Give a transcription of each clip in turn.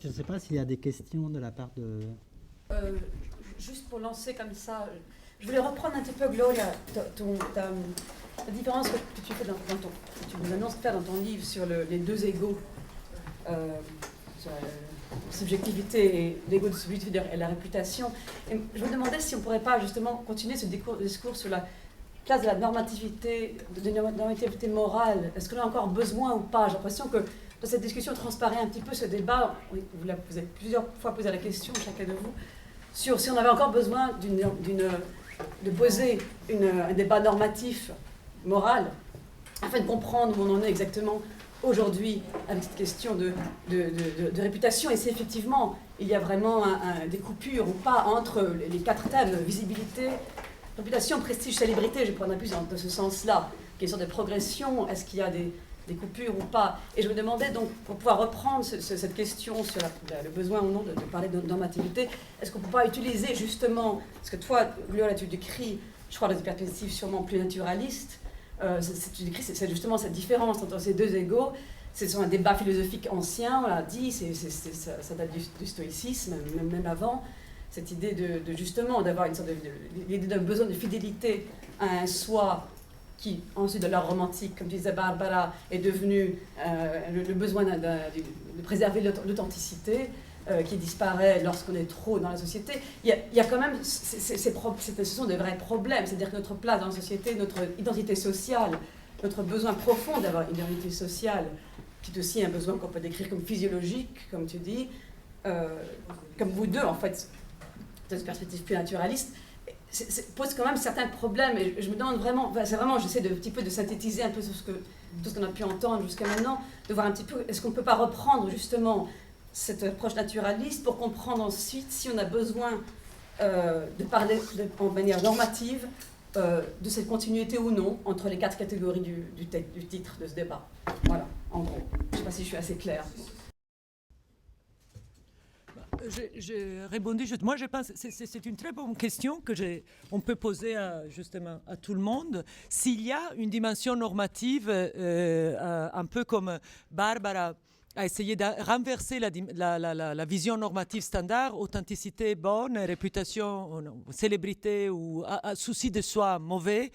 Je ne sais pas s'il y a des questions de la part de... Euh, Juste pour lancer comme ça, je voulais reprendre un petit peu, Gloria, la différence que tu fais que tu nous annonces de faire dans ton livre sur les deux égos, sur la subjectivité et l'ego de subjectivité et la réputation. Et je me demandais si on ne pourrait pas justement continuer ce discours sur la place de la normativité, de la normativité morale. Est-ce qu'on a encore besoin ou pas? J'ai l'impression que dans cette discussion transparaît un petit peu ce débat. Vous avez plusieurs fois posé la question, chacun de vous, sur si on avait encore besoin de poser un débat normatif, moral, afin de comprendre où on en est exactement aujourd'hui avec cette question de réputation. Et si effectivement il y a vraiment des coupures ou pas entre les quatre thèmes, visibilité, réputation, prestige, célébrité, je prendrais plus dans ce sens-là, question de progression, est-ce qu'il y a des coupures ou pas. Et je me demandais donc, pour pouvoir reprendre cette question sur le besoin ou non de parler de normativité, est-ce qu'on ne peut pas utiliser justement, parce que toi, Gloria, tu décris, je crois, dans une perspective sûrement plus naturaliste, c'est justement cette différence entre ces deux égaux. C'est un débat philosophique ancien, on l'a dit, ça date du stoïcisme, même avant, cette idée de justement d'avoir une sorte l'idée d'un besoin de fidélité à un soi qui, ensuite de l'art romantique, comme disait Barbara, est devenu le besoin de préserver l'authenticité, qui disparaît lorsqu'on est trop dans la société. Il y a quand même, ce sont des vrais problèmes, c'est-à-dire que notre place dans la société, notre identité sociale, notre besoin profond d'avoir une identité sociale, qui est aussi un besoin qu'on peut décrire comme physiologique, comme tu dis, comme vous deux, en fait, dans une perspective plus naturaliste, pose quand même certains problèmes. Et je me demande vraiment, j'essaie un petit peu de synthétiser un peu tout ce qu'on a pu entendre jusqu'à maintenant, de voir un petit peu, est-ce qu'on ne peut pas reprendre justement cette approche naturaliste pour comprendre ensuite si on a besoin de parler en manière normative de cette continuité ou non entre les quatre catégories du titre de ce débat. Voilà, en gros. Je ne sais pas si je suis assez claire. J'ai répondu juste. Moi, je pense que c'est une très bonne question on peut poser justement à tout le monde. S'il y a une dimension normative, un peu comme Barbara a essayé de renverser la vision normative standard, authenticité bonne, réputation, célébrité ou souci de soi mauvais,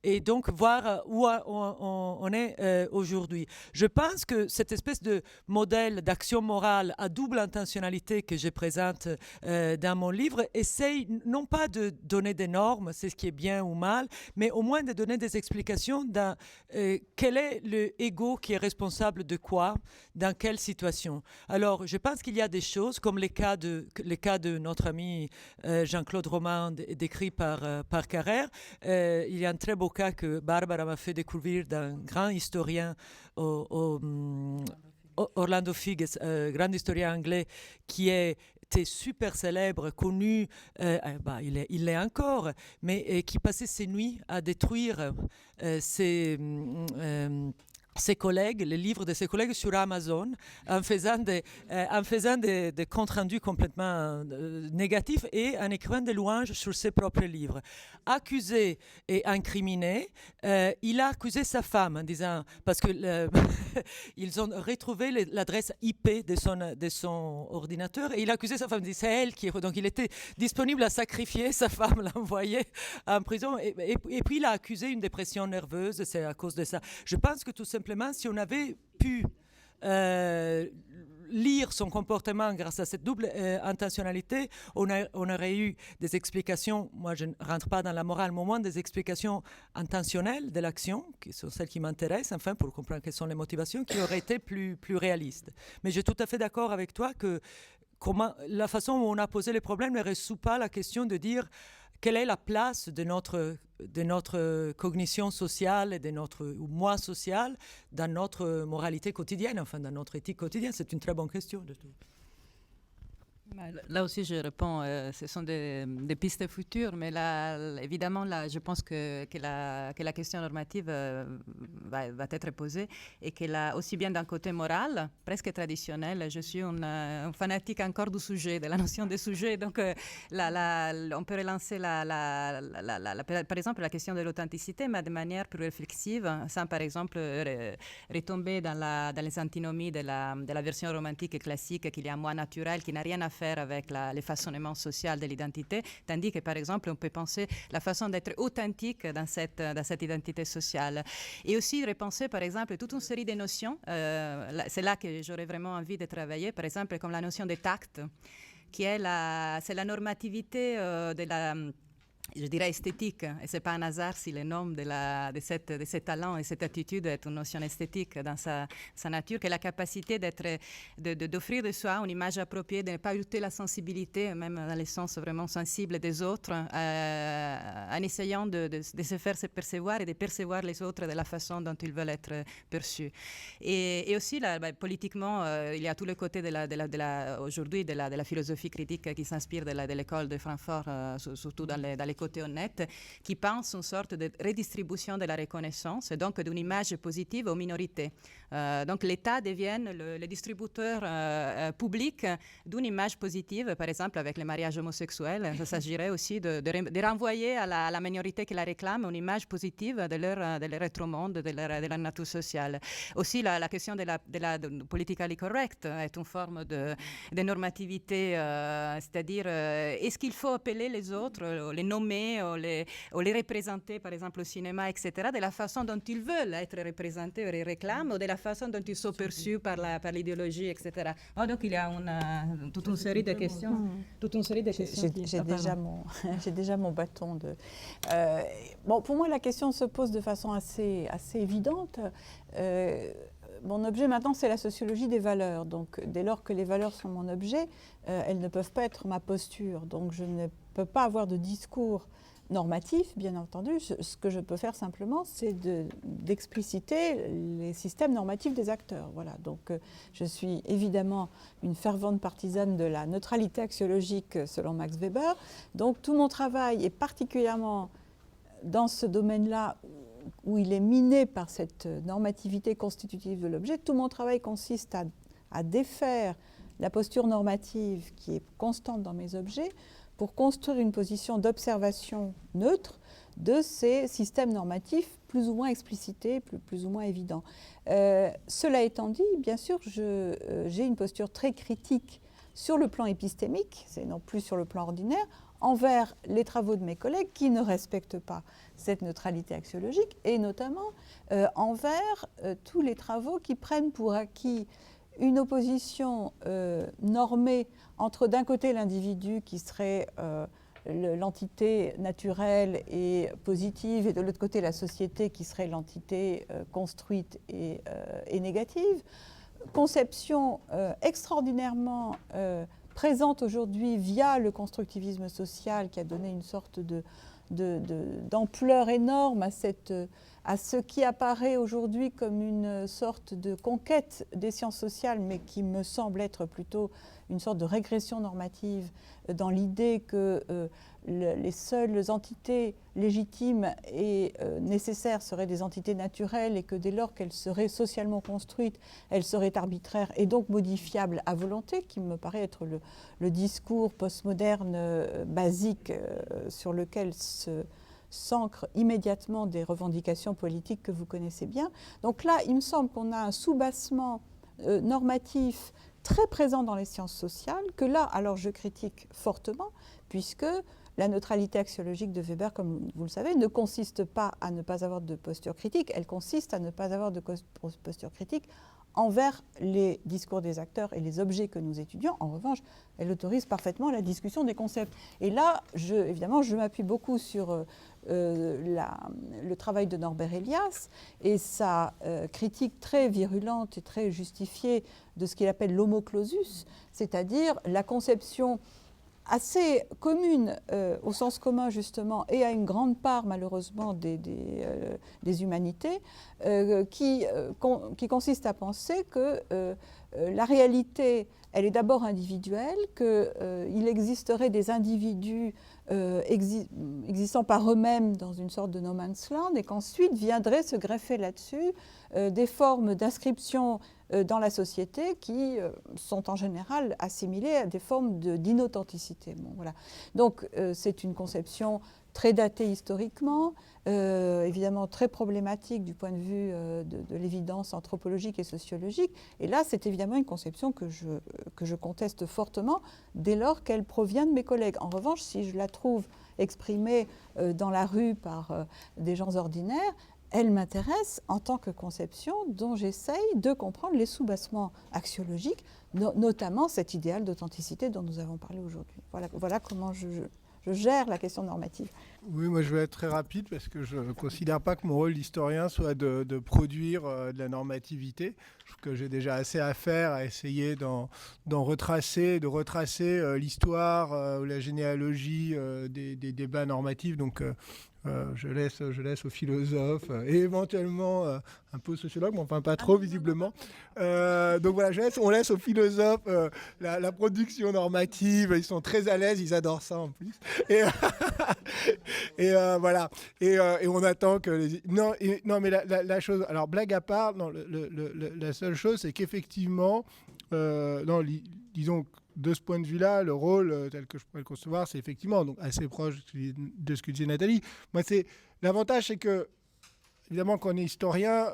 et donc voir où on est aujourd'hui. Je pense que cette espèce de modèle d'action morale à double intentionnalité que je présente dans mon livre essaye non pas de donner des normes, c'est ce qui est bien ou mal, mais au moins de donner des explications dans quel est l'ego qui est responsable de quoi, dans quelle situation. Alors, je pense qu'il y a des choses, comme les cas de notre ami Jean-Claude Roman, décrit par Carrère. Il y a un très beau cas que Barbara m'a fait découvrir d'un grand historien Orlando Figes, grand historien anglais, qui était super célèbre, connu, il l'est encore, mais qui passait ses nuits à détruire ses collègues, les livres de ses collègues sur Amazon, en faisant des comptes rendus complètement négatifs et en écrivant des louanges sur ses propres livres. Accusé et incriminé, il a accusé sa femme en disant, parce que ils ont retrouvé l'adresse IP de son ordinateur, et il a accusé sa femme, c'est elle qui donc il était disponible à sacrifier sa femme, l'envoyer en prison, et puis il a accusé une dépression nerveuse, c'est à cause de ça. Je pense que tout simplement, si on avait pu lire son comportement grâce à cette double intentionnalité, on aurait eu des explications, moi je ne rentre pas dans la morale, mais au moins des explications intentionnelles de l'action, qui sont celles qui m'intéressent, enfin, pour comprendre quelles sont les motivations, qui auraient été plus réalistes. Mais je suis tout à fait d'accord avec toi que la façon où on a posé les problèmes ne résout pas la question de dire quelle est la place de notre cognition sociale et de notre moi social dans notre moralité quotidienne, enfin dans notre éthique quotidienne. C'est une très bonne question de tout. Là aussi, je réponds, ce sont des pistes futures, mais là, évidemment, là, je pense que la question normative va être posée et qu'elle a aussi bien d'un côté moral, presque traditionnel. Je suis un fanatique encore du sujet, de la notion de sujet. Donc, on peut relancer, par exemple, la question de l'authenticité, mais de manière plus réflexive, sans, par exemple, retomber dans les antinomies de la version romantique et classique, qu'il y a un moi naturel qui n'a rien à faire avec le façonnement social de l'identité, tandis que, par exemple, on peut penser la façon d'être authentique dans cette identité sociale. Et aussi repenser, par exemple, toute une série de notions. C'est là que j'aurais vraiment envie de travailler, par exemple, comme la notion de tact, qui est c'est la normativité de la... je dirais esthétique, et ce n'est pas un hasard si le nom de ce talent et cette attitude est une notion esthétique dans sa nature, que la capacité d'offrir de soi une image appropriée, de ne pas heurter la sensibilité, même dans le sens vraiment sensible des autres, en essayant de se faire se percevoir et de percevoir les autres de la façon dont ils veulent être perçus. Et aussi, là, politiquement, il y a tout le côté aujourd'hui de la philosophie critique qui s'inspire de l'école de Francfort, surtout dans les côté honnête, qui pense une sorte de redistribution de la reconnaissance et donc d'une image positive aux minorités. Donc l'État devient le distributeur public d'une image positive, par exemple avec les mariages homosexuels. Ça s'agirait aussi de renvoyer à la minorité qui la réclame une image positive de leur être au monde, de leur nature sociale. Aussi la question de la politically correct est une forme de normativité, c'est-à-dire est-ce qu'il faut appeler les autres, les nommer ou les représenter, par exemple au cinéma, etc., de la façon dont ils veulent être représentés ou les réclament, ou de la façon dont ils sont perçus par l'idéologie, etc. Donc il y a toute une série de questions. J'ai déjà mon bâton de... bon, pour moi, la question se pose de façon assez évidente. Mon objet maintenant, c'est la sociologie des valeurs. Donc, dès lors que les valeurs sont mon objet, elles ne peuvent pas être ma posture. Donc, je ne peux pas avoir de discours normatif, bien entendu. Ce que je peux faire simplement, c'est d'expliciter les systèmes normatifs des acteurs. Voilà. Donc, je suis évidemment une fervente partisane de la neutralité axiologique selon Max Weber. Donc, tout mon travail est particulièrement dans ce domaine-là où il est miné par cette normativité constitutive de l'objet. Tout mon travail consiste à défaire la posture normative qui est constante dans mes objets pour construire une position d'observation neutre de ces systèmes normatifs plus ou moins explicités, plus ou moins évidents. Cela étant dit, bien sûr, j'ai une posture très critique sur le plan épistémique, c'est non plus sur le plan ordinaire, envers les travaux de mes collègues qui ne respectent pas cette neutralité axiologique et notamment envers tous les travaux qui prennent pour acquis une opposition normée entre d'un côté l'individu qui serait l'entité naturelle et positive et de l'autre côté la société qui serait l'entité construite et négative. Conception extraordinairement présente aujourd'hui via le constructivisme social qui a donné une sorte d'ampleur énorme à ce qui apparaît aujourd'hui comme une sorte de conquête des sciences sociales, mais qui me semble être plutôt une sorte de régression normative dans l'idée que les seules entités légitimes et nécessaires seraient des entités naturelles et que dès lors qu'elles seraient socialement construites, elles seraient arbitraires et donc modifiables à volonté, qui me paraît être le discours postmoderne basique sur lequel s'ancrent immédiatement des revendications politiques que vous connaissez bien. Donc là, il me semble qu'on a un soubassement normatif très présent dans les sciences sociales, que là, alors je critique fortement, puisque la neutralité axiologique de Weber, comme vous le savez, ne consiste pas à ne pas avoir de posture critique, elle consiste à ne pas avoir de posture critique envers les discours des acteurs et les objets que nous étudions. En revanche, elle autorise parfaitement la discussion des concepts. Et là, évidemment, je m'appuie beaucoup sur le travail de Norbert Elias et sa critique très virulente et très justifiée de ce qu'il appelle l'homo clausus, c'est-à-dire la conception assez commune au sens commun justement et à une grande part malheureusement des humanités qui consiste à penser que la réalité, elle est d'abord individuelle, qu'il existerait des individus existant par eux-mêmes dans une sorte de no man's land, et qu'ensuite viendraient se greffer là-dessus des formes d'inscription dans la société qui sont en général assimilées à des formes d'inauthenticité. Bon, voilà. Donc c'est une conception très datée historiquement, évidemment très problématique du point de vue de l'évidence anthropologique et sociologique. Et là, c'est évidemment une conception que je conteste fortement dès lors qu'elle provient de mes collègues. En revanche, si je la trouve exprimée dans la rue par des gens ordinaires, elle m'intéresse en tant que conception dont j'essaye de comprendre les soubassements axiologiques, notamment cet idéal d'authenticité dont nous avons parlé aujourd'hui. Voilà comment je gère la question normative. Oui, moi je vais être très rapide parce que je ne considère pas que mon rôle d'historien soit de produire de la normativité. Je trouve que j'ai déjà assez à faire à essayer de retracer l'histoire ou la généalogie des débats normatifs. Donc je laisse aux philosophes et éventuellement un peu aux sociologues, mais enfin pas trop visiblement. Donc voilà, on laisse aux philosophes la production normative. Ils sont très à l'aise, ils adorent ça en plus. Et voilà. Et on attend que les... Non, mais la chose... Alors, blague à part, non, la seule chose, c'est qu'effectivement, disons, de ce point de vue-là, le rôle tel que je pourrais le concevoir, c'est effectivement donc, assez proche de ce que disait Nathalie. Moi, l'avantage, c'est que, évidemment, quand on est historien,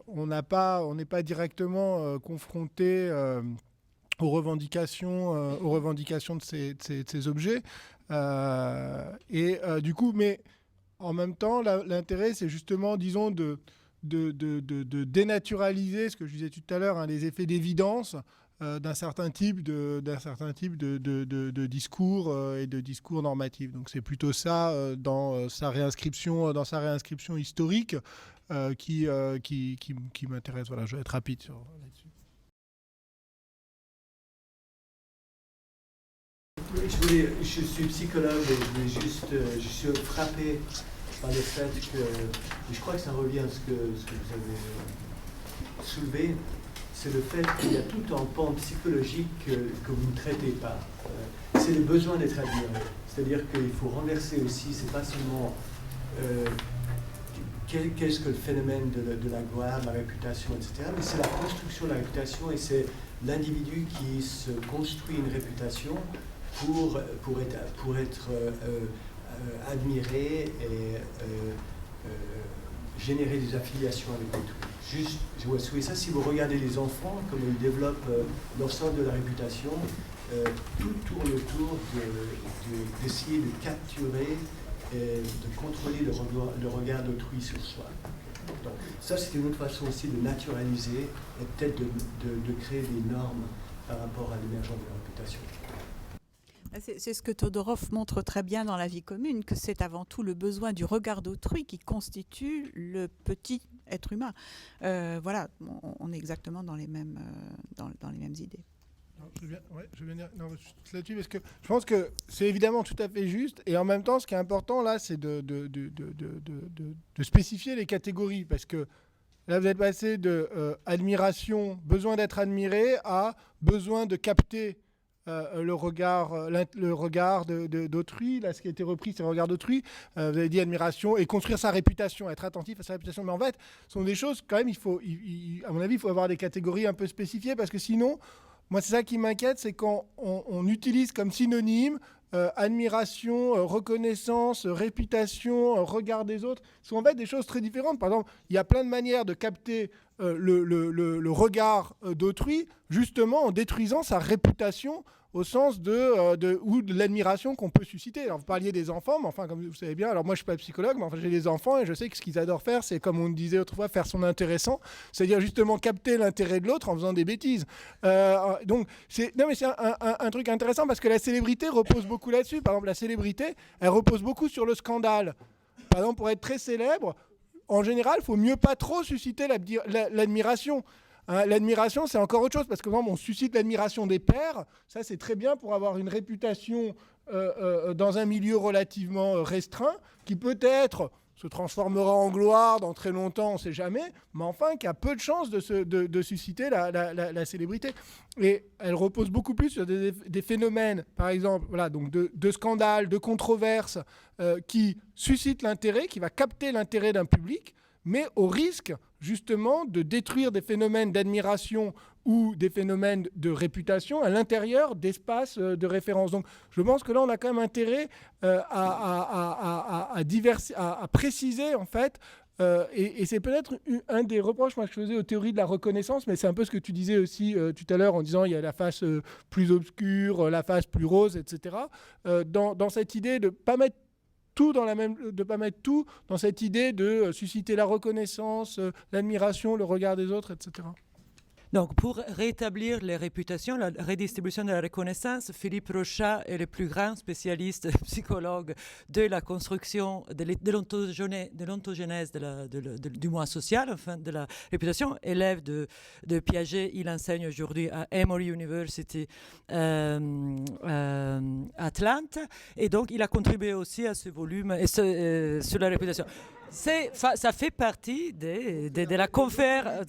on n'est pas directement confronté aux revendications de ces objets. Du coup, mais en même temps, l'intérêt, c'est justement, disons, de dénaturaliser ce que je disais tout à l'heure, hein, les effets d'évidence d'un certain type de discours et de discours normatifs. Donc c'est plutôt ça dans sa réinscription historique qui m'intéresse. Voilà, je vais être rapide là-dessus. Je suis psychologue et je suis frappé par le fait que, et je crois que ça revient à ce que vous avez soulevé, c'est le fait qu'il y a tout un pan psychologique que vous ne traitez pas. C'est le besoin d'être admiré. C'est-à-dire qu'il faut renverser aussi, c'est pas seulement qu'est-ce que le phénomène de la gloire, de la réputation, etc., mais c'est la construction de la réputation et c'est l'individu qui se construit une réputation pour être admiré et générer des affiliations avec autrui. Juste, je vois ça, si vous regardez les enfants, comme ils développent l'ensemble de la réputation, tout tourne autour d'essayer de capturer et de contrôler le regard d'autrui sur soi. Donc, ça, c'est une autre façon aussi de naturaliser et peut-être de créer des normes par rapport à l'émergence de la réputation. C'est ce que Todorov montre très bien dans La vie commune, que c'est avant tout le besoin du regard d'autrui qui constitue le petit être humain. Voilà, on est exactement dans les mêmes idées. Je vais venir là-dessus parce que je pense que c'est évidemment tout à fait juste et en même temps, ce qui est important là, c'est de spécifier les catégories parce que là, vous êtes passé de admiration, besoin d'être admiré à besoin de capter le regard d'autrui. Là, ce qui a été repris, c'est le regard d'autrui. Vous avez dit admiration et construire sa réputation, être attentif à sa réputation. Mais en fait, ce sont des choses, quand même, à mon avis, il faut avoir des catégories un peu spécifiées parce que sinon, moi, c'est ça qui m'inquiète, c'est quand on utilise comme synonyme admiration, reconnaissance, réputation, regard des autres. Ce sont en fait des choses très différentes. Par exemple, il y a plein de manières de capter le regard d'autrui, justement en détruisant sa réputation au sens ou de l'admiration qu'on peut susciter. Alors, vous parliez des enfants, mais enfin, comme vous savez bien, alors moi, je ne suis pas psychologue, mais enfin, j'ai des enfants et je sais que ce qu'ils adorent faire, c'est, comme on disait autrefois, faire son intéressant, c'est-à-dire justement capter l'intérêt de l'autre en faisant des bêtises. Donc, c'est un truc intéressant parce que la célébrité repose beaucoup là-dessus. Par exemple, la célébrité, elle repose beaucoup sur le scandale. Par exemple, pour être très célèbre, en général, il faut mieux pas trop susciter l'admiration. Hein, l'admiration, c'est encore autre chose, parce que par exemple, on suscite l'admiration des pairs, ça c'est très bien pour avoir une réputation dans un milieu relativement restreint, qui peut être se transformera en gloire dans très longtemps, on ne sait jamais, mais enfin qui a peu de chances de susciter la célébrité. Et elle repose beaucoup plus sur des phénomènes, par exemple, voilà, donc de scandales, de controverses, qui suscitent l'intérêt, qui va capter l'intérêt d'un public, mais au risque justement de détruire des phénomènes d'admiration ou des phénomènes de réputation à l'intérieur d'espaces de référence. Donc je pense que là on a quand même intérêt à préciser en fait, et c'est peut-être un des reproches moi, que je faisais aux théories de la reconnaissance, mais c'est un peu ce que tu disais aussi tout à l'heure en disant il y a la face plus obscure, la face plus rose, etc. Dans cette idée de ne pas mettre pas mettre tout dans cette idée de susciter la reconnaissance, l'admiration, le regard des autres, etc. Donc, pour rétablir les réputations, la redistribution de la reconnaissance, Philippe Rochat est le plus grand spécialiste psychologue de la construction, de l'ontogenèse du moi social, enfin de la réputation. Élève de Piaget, il enseigne aujourd'hui à Emory University Atlanta. Et donc, il a contribué aussi à ce volume sur la réputation. Ça fait partie de la conférence.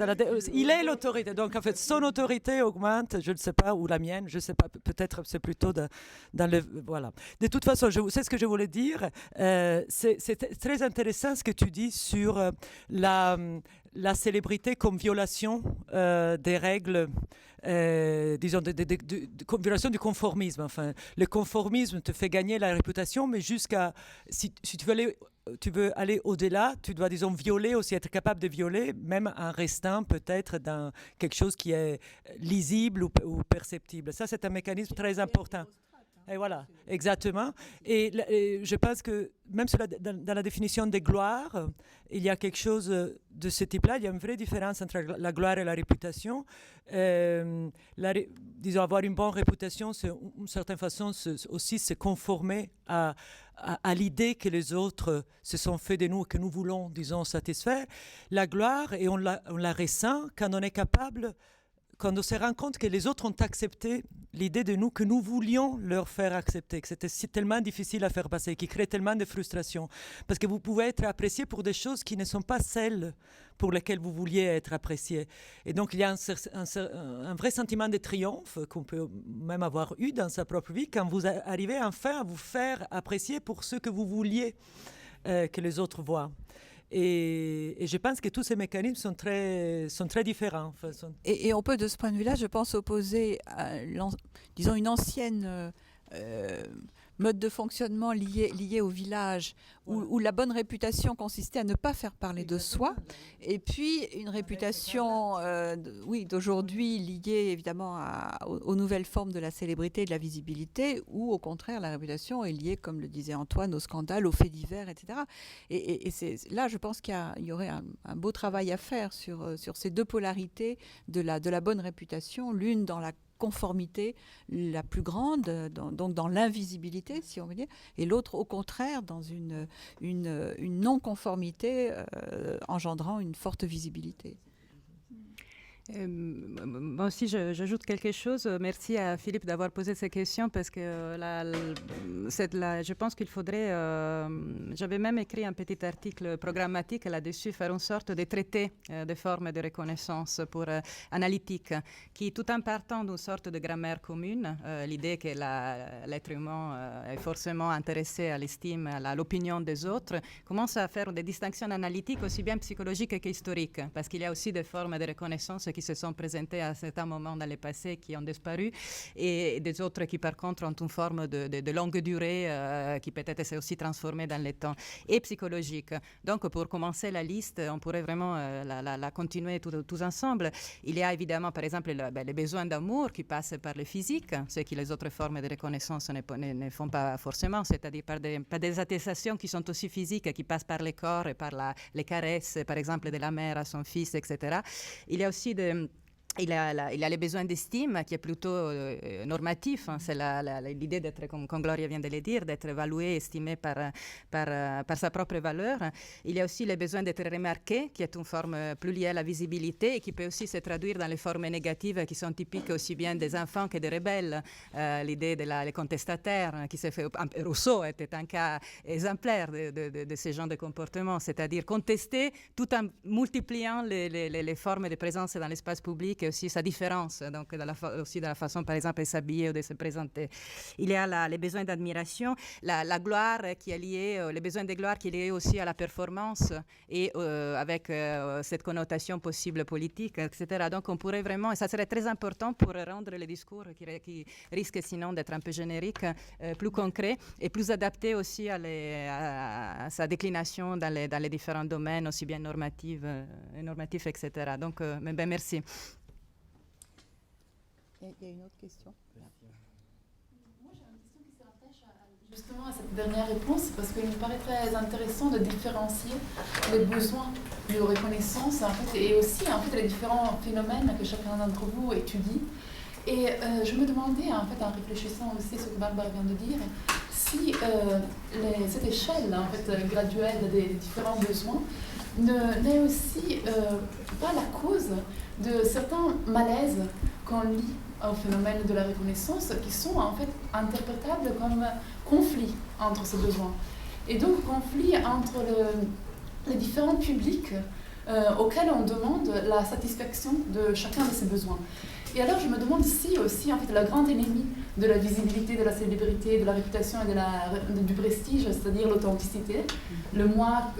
Il est l'autorité. Donc, en fait, son autorité augmente, je ne sais pas, ou la mienne, je ne sais pas, peut-être c'est plutôt dans le. Voilà. De toute façon, c'est ce que je voulais dire. C'est très intéressant ce que tu dis sur la célébrité comme violation des règles. Disons, violation du conformisme. Enfin, le conformisme te fait gagner la réputation, mais jusqu'à. Si tu veux aller au-delà, tu dois, disons, violer aussi, être capable de violer, même en restant peut-être dans quelque chose qui est lisible ou perceptible. Ça, c'est un mécanisme très important. Et voilà, exactement. Et je pense que même dans la définition des gloires, il y a quelque chose de ce type-là. Il y a une vraie différence entre la gloire et la réputation. Disons, avoir une bonne réputation, c'est d'une certaine façon aussi se conformer à l'idée que les autres se sont fait de nous, que nous voulons, disons, satisfaire. La gloire, et on la ressent quand on est capable, quand on se rend compte que les autres ont accepté l'idée de nous que nous voulions leur faire accepter, que c'était tellement difficile à faire passer, qui crée tellement de frustration. Parce que vous pouvez être apprécié pour des choses qui ne sont pas celles pour lesquelles vous vouliez être apprécié. Et donc, il y a un vrai sentiment de triomphe qu'on peut même avoir eu dans sa propre vie quand vous arrivez enfin à vous faire apprécier pour ce que vous vouliez que les autres voient. Et je pense que tous ces mécanismes sont très différents. Enfin, et on peut, de ce point de vue-là, je pense, opposer à, disons, une ancienne mode de fonctionnement lié au village, où la bonne réputation consistait à ne pas faire parler de soi, et puis une réputation d'aujourd'hui liée évidemment aux nouvelles formes de la célébrité et de la visibilité, où au contraire la réputation est liée, comme le disait Antoine, aux scandales, aux faits divers, etc. Et là, je pense qu'il y aurait un beau travail à faire sur ces deux polarités de la bonne réputation, l'une dans la conformité la plus grande, donc dans l'invisibilité, si on veut dire, et l'autre, au contraire, dans une non-conformité engendrant une forte visibilité. Moi aussi, j'ajoute quelque chose. Merci à Philippe d'avoir posé ces questions parce que je pense qu'il faudrait... J'avais même écrit un petit article programmatique là-dessus, faire une sorte de traité de formes de reconnaissance pour analytique, qui, tout en partant d'une sorte de grammaire commune, l'idée que l'être humain est forcément intéressé à l'estime, à l'opinion des autres, commence à faire des distinctions analytiques aussi bien psychologiques qu'historiques, parce qu'il y a aussi des formes de reconnaissance qui se sont présentés à certains moments dans le passé, qui ont disparu, et des autres qui, par contre, ont une forme de longue durée qui peut-être s'est aussi transformée dans le temps, et psychologique. Donc, pour commencer la liste, on pourrait vraiment la continuer tous ensemble. Il y a évidemment, par exemple, les besoins d'amour qui passent par le physique, ce que les autres formes de reconnaissance ne font pas forcément, c'est-à-dire par des attestations qui sont aussi physiques, qui passent par le corps et par les caresses, par exemple, de la mère à son fils, etc. Il y a aussi il a les besoins d'estime qui est plutôt normatif. Hein. C'est l'idée d'être, comme Gloria vient de le dire, d'être évalué, estimé par sa propre valeur. Il y a aussi le besoin d'être remarqué, qui est une forme plus liée à la visibilité et qui peut aussi se traduire dans les formes négatives qui sont typiques aussi bien des enfants que des rebelles. L'idée des contestataires, qui s'est fait... Rousseau était un cas exemplaire de ce genre de comportement, c'est-à-dire contester tout en multipliant les formes de présence dans l'espace public et aussi sa différence, donc aussi de la façon, par exemple, de s'habiller ou de se présenter. Il y a les besoins d'admiration, la gloire qui est liée, les besoins de gloire qui est lié aussi à la performance et avec cette connotation possible politique, etc. Donc on pourrait vraiment, et ça serait très important pour rendre le discours qui risque sinon d'être un peu générique, plus concret et plus adapté aussi à sa déclination dans les différents domaines, aussi bien normatifs, etc. Donc, merci. Il y a une autre question. Moi, j'ai une question qui se rattache justement à cette dernière réponse, parce qu'il me paraît très intéressant de différencier les besoins de reconnaissance en fait, et aussi en fait, les différents phénomènes que chacun d'entre vous étudie. Et je me demandais, en fait, en réfléchissant aussi à ce que Barbara vient de dire, si cette échelle en fait, graduelle des différents besoins n'est aussi pas la cause de certains malaises qu'on lit au phénomène de la reconnaissance qui sont en fait interprétables comme conflit entre ces besoins. Et donc conflit entre les différents publics auxquels on demande la satisfaction de chacun de ces besoins. Et alors je me demande si aussi en fait la grande ennemie de la visibilité, de la célébrité, de la réputation et du prestige, c'est-à-dire l'authenticité, le moi,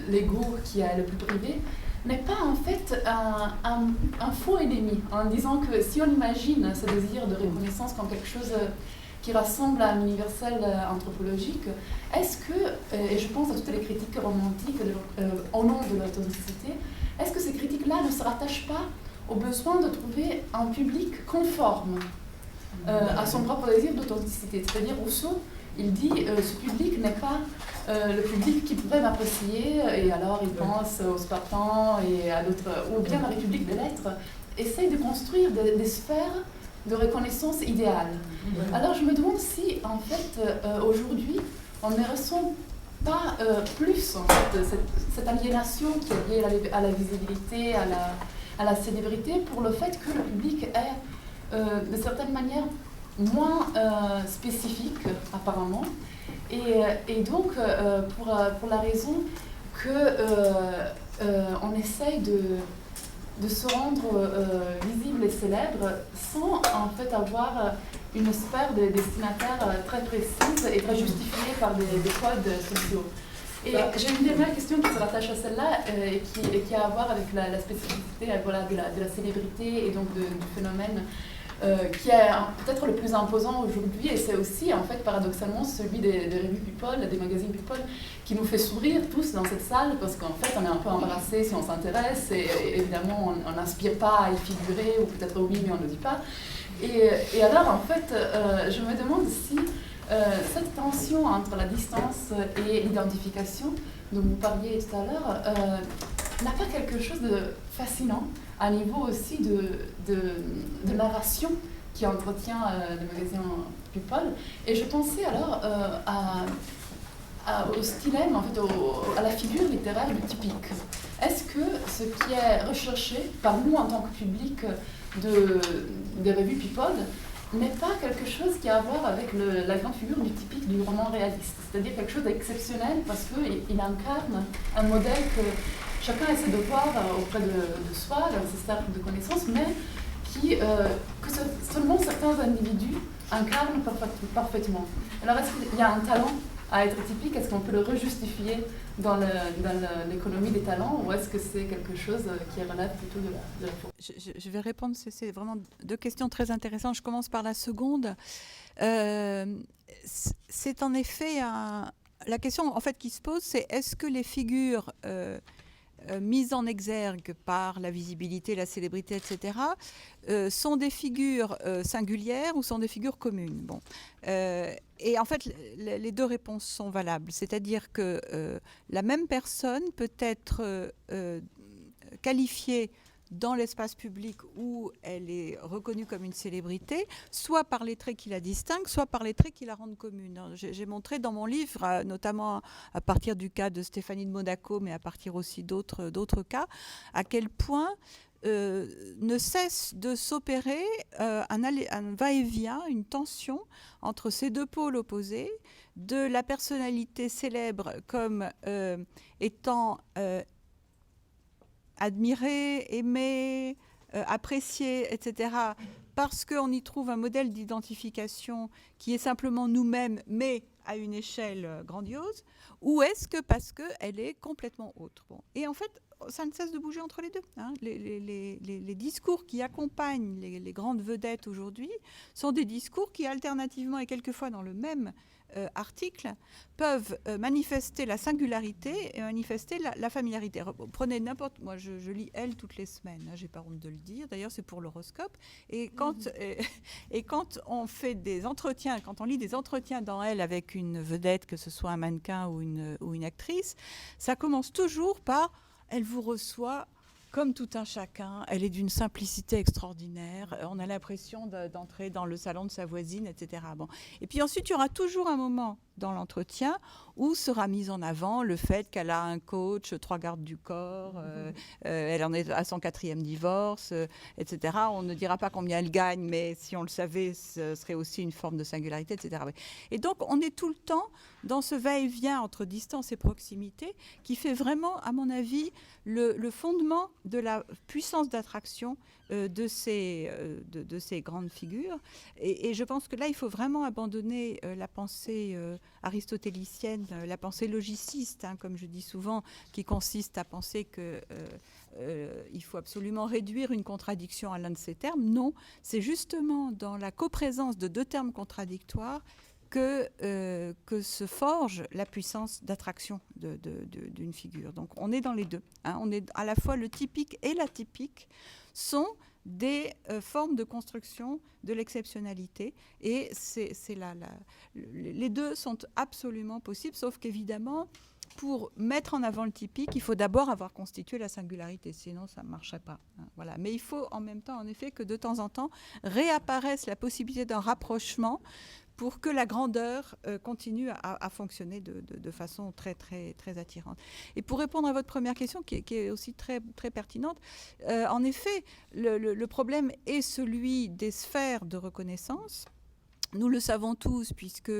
l'ego qui est le plus privé, n'est pas en fait un faux ennemi, en disant que si on imagine ce désir de reconnaissance comme quelque chose qui rassemble à un universel anthropologique, est-ce que, et je pense à toutes les critiques romantiques au nom de l'authenticité, est-ce que ces critiques-là ne se rattachent pas au besoin de trouver un public conforme à son propre désir d'authenticité? C'est-à-dire Rousseau, il dit ce public n'est pas le public qui pourrait m'apprécier, et alors il pense aux Spartans et à d'autres, ou bien la République des lettres, essaye de construire des sphères de reconnaissance idéale. Alors je me demande si, en fait, aujourd'hui, on ne ressent pas plus en fait, cette aliénation qui est liée à la visibilité, à la célébrité, pour le fait que le public est, de certaine manière, moins spécifique, apparemment. Et donc, pour la raison qu'on essaye de se rendre visible et célèbre sans en fait avoir une sphère de destinataires très précise et très justifiée par des codes sociaux. Et j'ai une dernière question qui se rattache à celle-là et qui a à voir avec la spécificité voilà, de la célébrité et donc du phénomène qui est peut-être le plus imposant aujourd'hui, et c'est aussi en fait paradoxalement celui des revues People, des magazines People, qui nous fait sourire tous dans cette salle, parce qu'en fait on est un peu embarrassé si on s'intéresse, et évidemment on n'inspire pas à y figurer, ou peut-être oui mais on ne le dit pas. Et alors en fait je me demande si cette tension entre la distance et l'identification dont vous parliez tout à l'heure n'a pas quelque chose de fascinant à niveau aussi de narration qui entretient le magazine People. Et je pensais alors au stylème, en fait, à la figure littéraire du typique. Est-ce que ce qui est recherché par nous en tant que public des revues People n'est pas quelque chose qui a à voir avec la grande figure du typique du roman réaliste, c'est-à-dire quelque chose d'exceptionnel parce qu'il incarne un modèle que chacun essaie de voir auprès de soi, dans ses cercles de connaissances, mais que seulement certains individus incarnent parfaitement. Alors est-ce qu'il y a un talent à être typique? Est-ce qu'on peut le rejustifier dans l'économie des talents, ou est-ce que c'est quelque chose qui relève plutôt de la forme? Je vais répondre, c'est vraiment deux questions très intéressantes. Je commence par la seconde. C'est en effet la question en fait, qui se pose, c'est est-ce que les figures mises en exergue par la visibilité, la célébrité, etc., sont des figures singulières ou sont des figures communes? Bon. Et en fait, les deux réponses sont valables. C'est-à-dire que la même personne peut être qualifiée dans l'espace public où elle est reconnue comme une célébrité, soit par les traits qui la distinguent, soit par les traits qui la rendent commune. J'ai montré dans mon livre, notamment à partir du cas de Stéphanie de Monaco, mais à partir aussi d'autres cas, à quel point ne cesse de s'opérer un va-et-vient, une tension entre ces deux pôles opposés, de la personnalité célèbre comme étant admirée, aimée, appréciée, etc., parce qu'on y trouve un modèle d'identification qui est simplement nous-mêmes, mais à une échelle grandiose, ou est-ce que parce qu'elle est complètement autre? Bon. Et en fait, ça ne cesse de bouger entre les deux. Hein. Les discours qui accompagnent les grandes vedettes aujourd'hui sont des discours qui, alternativement et quelquefois dans le même article, peuvent manifester la singularité et manifester la familiarité. Prenez n'importe... Moi, je lis Elle toutes les semaines, hein, j'ai pas honte de le dire. D'ailleurs, c'est pour l'horoscope. Et quand on fait des entretiens, quand on lit des entretiens dans Elle avec une vedette, que ce soit un mannequin ou une actrice, ça commence toujours par « Elle vous reçoit comme tout un chacun, elle est d'une simplicité extraordinaire, on a l'impression d'entrer dans le salon de sa voisine, etc. » Bon. Et puis ensuite, il y aura toujours un moment dans l'entretien où sera mis en avant le fait qu'elle a un coach, 3 gardes du corps, elle en est à son 4e divorce, etc. On ne dira pas combien elle gagne, mais si on le savait, ce serait aussi une forme de singularité, etc. Et donc, on est tout le temps dans ce va-et-vient entre distance et proximité qui fait vraiment, à mon avis, le fondement de la puissance d'attraction de ces grandes figures. Et je pense que là, il faut vraiment abandonner la pensée aristotélicienne, la pensée logiciste, hein, comme je dis souvent, qui consiste à penser qu'il faut absolument réduire une contradiction à l'un de ces termes. Non, c'est justement dans la coprésence de 2 termes contradictoires que se forge la puissance d'attraction d'une figure. Donc on est dans les deux. Hein. On est à la fois le typique et l'atypique sont des formes de construction de l'exceptionnalité. Et les deux sont absolument possibles, sauf qu'évidemment, pour mettre en avant le typique, il faut d'abord avoir constitué la singularité, sinon ça ne marcherait pas. Hein, voilà. Mais il faut en même temps, en effet, que de temps en temps, réapparaisse la possibilité d'un rapprochement pour que la grandeur continue à fonctionner de façon très, très, très attirante. Et pour répondre à votre première question, qui est aussi très, très pertinente, en effet, le problème est celui des sphères de reconnaissance. Nous le savons tous, puisque...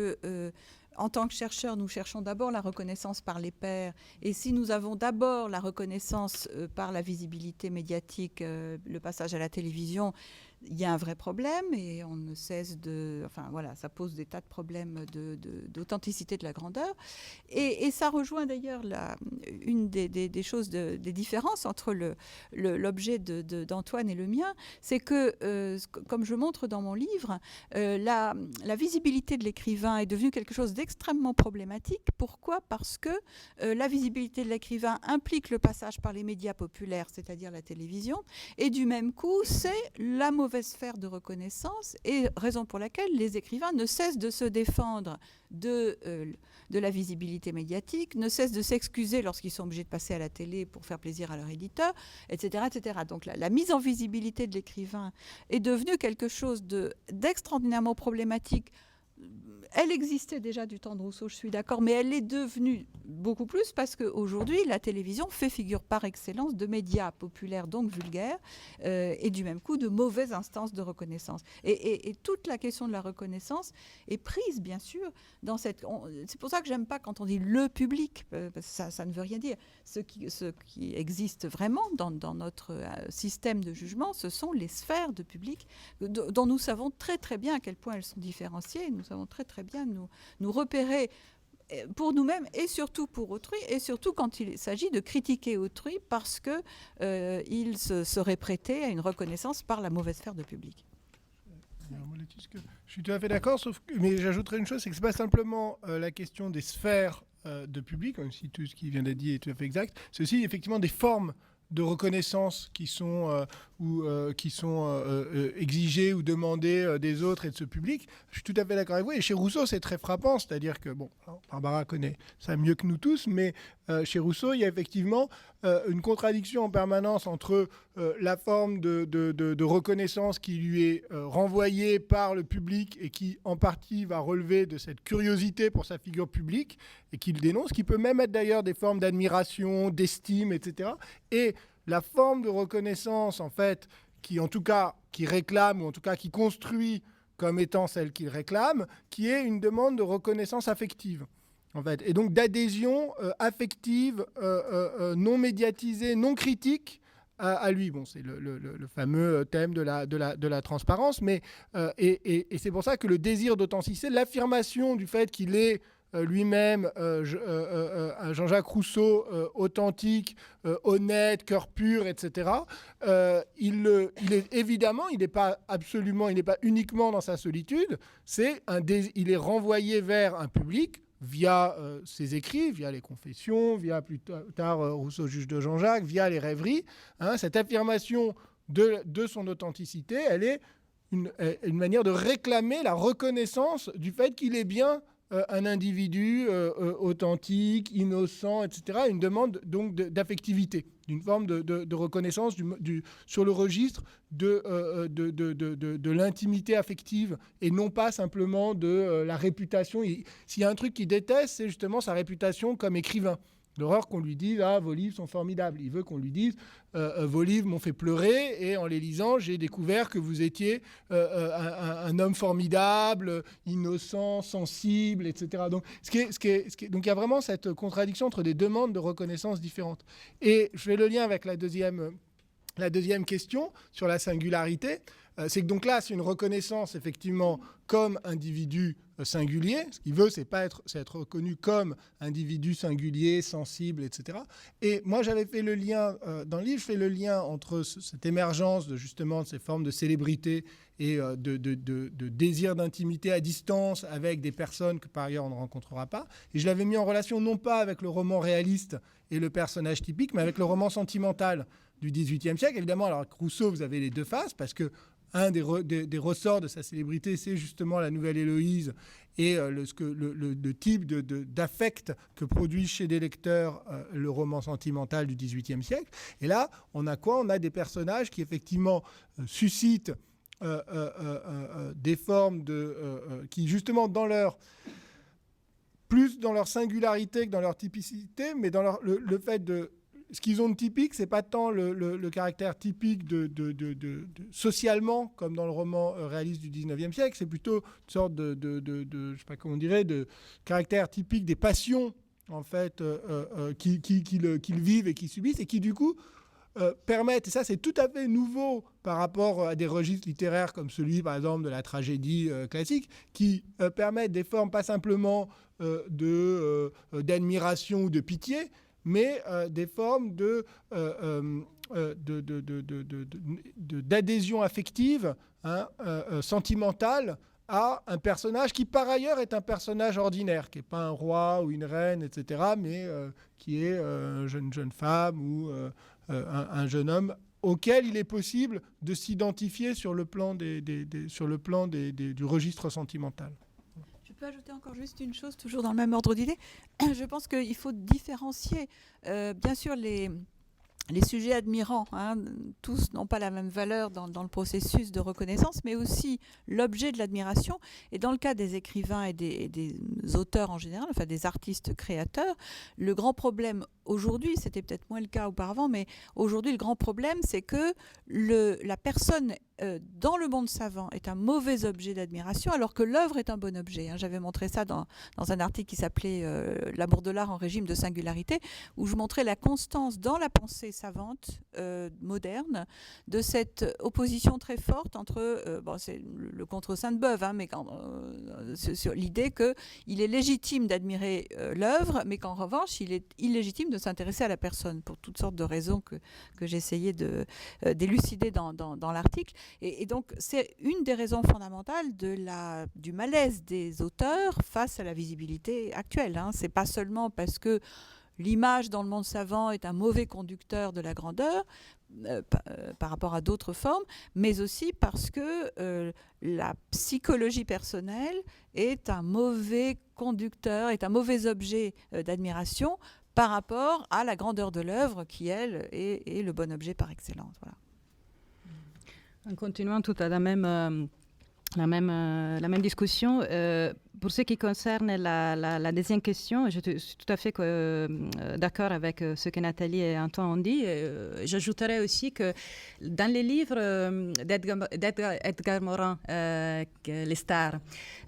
en tant que chercheurs, nous cherchons d'abord la reconnaissance par les pairs. Et si nous avons d'abord la reconnaissance par la visibilité médiatique, le passage à la télévision, il y a un vrai problème et on ne cesse de... Enfin voilà, ça pose des tas de problèmes d'authenticité de la grandeur. Et ça rejoint d'ailleurs une des choses, des différences entre l'objet d'Antoine et le mien, c'est que, comme je montre dans mon livre, la visibilité de l'écrivain est devenue quelque chose d'extrêmement problématique. Pourquoi ? Parce que la visibilité de l'écrivain implique le passage par les médias populaires, c'est-à-dire la télévision, et du même coup, c'est la mauvaise sphère de reconnaissance, et raison pour laquelle les écrivains ne cessent de se défendre de la visibilité médiatique, ne cessent de s'excuser lorsqu'ils sont obligés de passer à la télé pour faire plaisir à leur éditeur, etc. etc. Donc la mise en visibilité de l'écrivain est devenue quelque chose d'extraordinairement problématique. Elle existait déjà du temps de Rousseau, je suis d'accord, mais elle est devenue beaucoup plus parce qu'aujourd'hui, la télévision fait figure par excellence de médias populaires, donc vulgaires, et du même coup de mauvaises instances de reconnaissance. Et toute la question de la reconnaissance est prise, bien sûr, dans cette... C'est pour ça que j'aime pas quand on dit le public, parce que ça ne veut rien dire. Ce qui existe vraiment dans notre système de jugement, ce sont les sphères de public dont nous savons très très bien à quel point elles sont différenciées. Nous savons très très bien nous repérer pour nous-mêmes et surtout pour autrui, et surtout quand il s'agit de critiquer autrui parce qu'il se serait prêté à une reconnaissance par la mauvaise sphère de public. Je suis tout à fait d'accord, mais j'ajouterais une chose, c'est que ce n'est pas simplement la question des sphères de public, même si tout ce qui vient d'être dit est tout à fait exact, c'est aussi effectivement des formes de reconnaissance qui sont, exigées ou demandées des autres et de ce public. Je suis tout à fait d'accord avec vous. Et chez Rousseau, c'est très frappant. C'est-à-dire que, bon, Barbara connaît ça mieux que nous tous, mais chez Rousseau, il y a effectivement une contradiction en permanence entre la forme de reconnaissance qui lui est renvoyée par le public et qui, en partie, va relever de cette curiosité pour sa figure publique et qu'il dénonce, qui peut même être d'ailleurs des formes d'admiration, d'estime, etc. Et la forme de reconnaissance, en fait, qui réclame, ou en tout cas qui construit comme étant celle qu'il réclame, qui est une demande de reconnaissance affective. En fait, et donc d'adhésion affective, non médiatisée, non critique à lui. Bon, c'est le fameux thème de la transparence, mais et c'est pour ça que le désir d'authenticité, l'affirmation du fait qu'il est lui-même, Jean-Jacques Rousseau, authentique, honnête, cœur pur, etc. Il est évidemment, il n'est pas uniquement dans sa solitude. Il est renvoyé vers un public via ses écrits, via les confessions, via plus tard Rousseau juge de Jean-Jacques, via les rêveries. Cette affirmation de son authenticité, elle est une manière de réclamer la reconnaissance du fait qu'il est bien un individu authentique, innocent, etc. Une demande donc d'affectivité, d'une forme de reconnaissance sur le registre de l'intimité affective et non pas simplement de la réputation. S'il y a un truc qu'il déteste, c'est justement sa réputation comme écrivain. L'horreur qu'on lui dise « Ah, vos livres sont formidables ». Il veut qu'on lui dise « Vos livres m'ont fait pleurer et en les lisant, j'ai découvert que vous étiez un homme formidable, innocent, sensible, etc. » Donc, donc il y a vraiment cette contradiction entre des demandes de reconnaissance différentes. Et je fais le lien avec la deuxième question sur la singularité. C'est que donc là, c'est une reconnaissance effectivement comme individu singulier. Ce qu'il veut, c'est être reconnu comme individu singulier, sensible, etc. Et moi, j'avais fait le lien, dans le livre, je fais le lien entre cette émergence de ces formes de célébrité et de désir d'intimité à distance avec des personnes que par ailleurs on ne rencontrera pas. Et je l'avais mis en relation non pas avec le roman réaliste et le personnage typique, mais avec le roman sentimental du XVIIIe siècle. Évidemment, alors avec Rousseau, vous avez les deux faces, parce que un des ressorts de sa célébrité, c'est justement la nouvelle Héloïse et le type d'affect que produit chez des lecteurs le roman sentimental du XVIIIe siècle. Et là, on a quoi ? On a des personnages qui effectivement suscitent des formes qui justement plus dans leur singularité que dans leur typicité, mais dans le fait de... Ce qu'ils ont de typique, c'est pas tant le caractère typique socialement, comme dans le roman réaliste du XIXe siècle, c'est plutôt une sorte je sais pas comment on dirait, de caractère typique des passions, en fait, qu'ils vivent et qu'ils subissent, et qui, du coup, permettent, et ça c'est tout à fait nouveau par rapport à des registres littéraires comme celui, par exemple, de la tragédie classique, qui permettent des formes pas simplement d'admiration ou de pitié, mais des formes d'adhésion affective, sentimentale, à un personnage qui, par ailleurs, est un personnage ordinaire, qui n'est pas un roi ou une reine, etc., mais qui est une jeune femme ou un jeune homme auquel il est possible de s'identifier sur le plan du registre sentimental. Je peux ajouter encore juste une chose, toujours dans le même ordre d'idée. Je pense qu'il faut différencier, bien sûr, les sujets admirants, tous n'ont pas la même valeur dans le processus de reconnaissance, mais aussi l'objet de l'admiration. Et dans le cas des écrivains et des auteurs en général, enfin des artistes créateurs, le grand problème aujourd'hui, c'était peut-être moins le cas auparavant, mais aujourd'hui le grand problème, c'est que la personne dans le monde savant est un mauvais objet d'admiration, alors que l'œuvre est un bon objet. J'avais montré ça dans un article qui s'appelait « L'amour de l'art en régime de singularité », où je montrais la constance dans la pensée savante moderne de cette opposition très forte entre, c'est le contre Sainte-Beuve, mais sur l'idée qu'il est légitime d'admirer l'œuvre, mais qu'en revanche, il est illégitime de s'intéresser à la personne, pour toutes sortes de raisons que j'essayais d'élucider dans l'article. Et donc, c'est une des raisons fondamentales du malaise des auteurs face à la visibilité actuelle. C'est pas seulement parce que l'image dans le monde savant est un mauvais conducteur de la grandeur par rapport à d'autres formes, mais aussi parce que la psychologie personnelle est un mauvais conducteur, est un mauvais objet d'admiration par rapport à la grandeur de l'œuvre qui, elle, est le bon objet par excellence. Voilà. En continuant tout à la même discussion, pour ce qui concerne la deuxième question, je suis tout à fait d'accord avec ce que Nathalie et Antoine ont dit. J'ajouterais aussi que dans les livres d'Edgar Morin, Les Stars,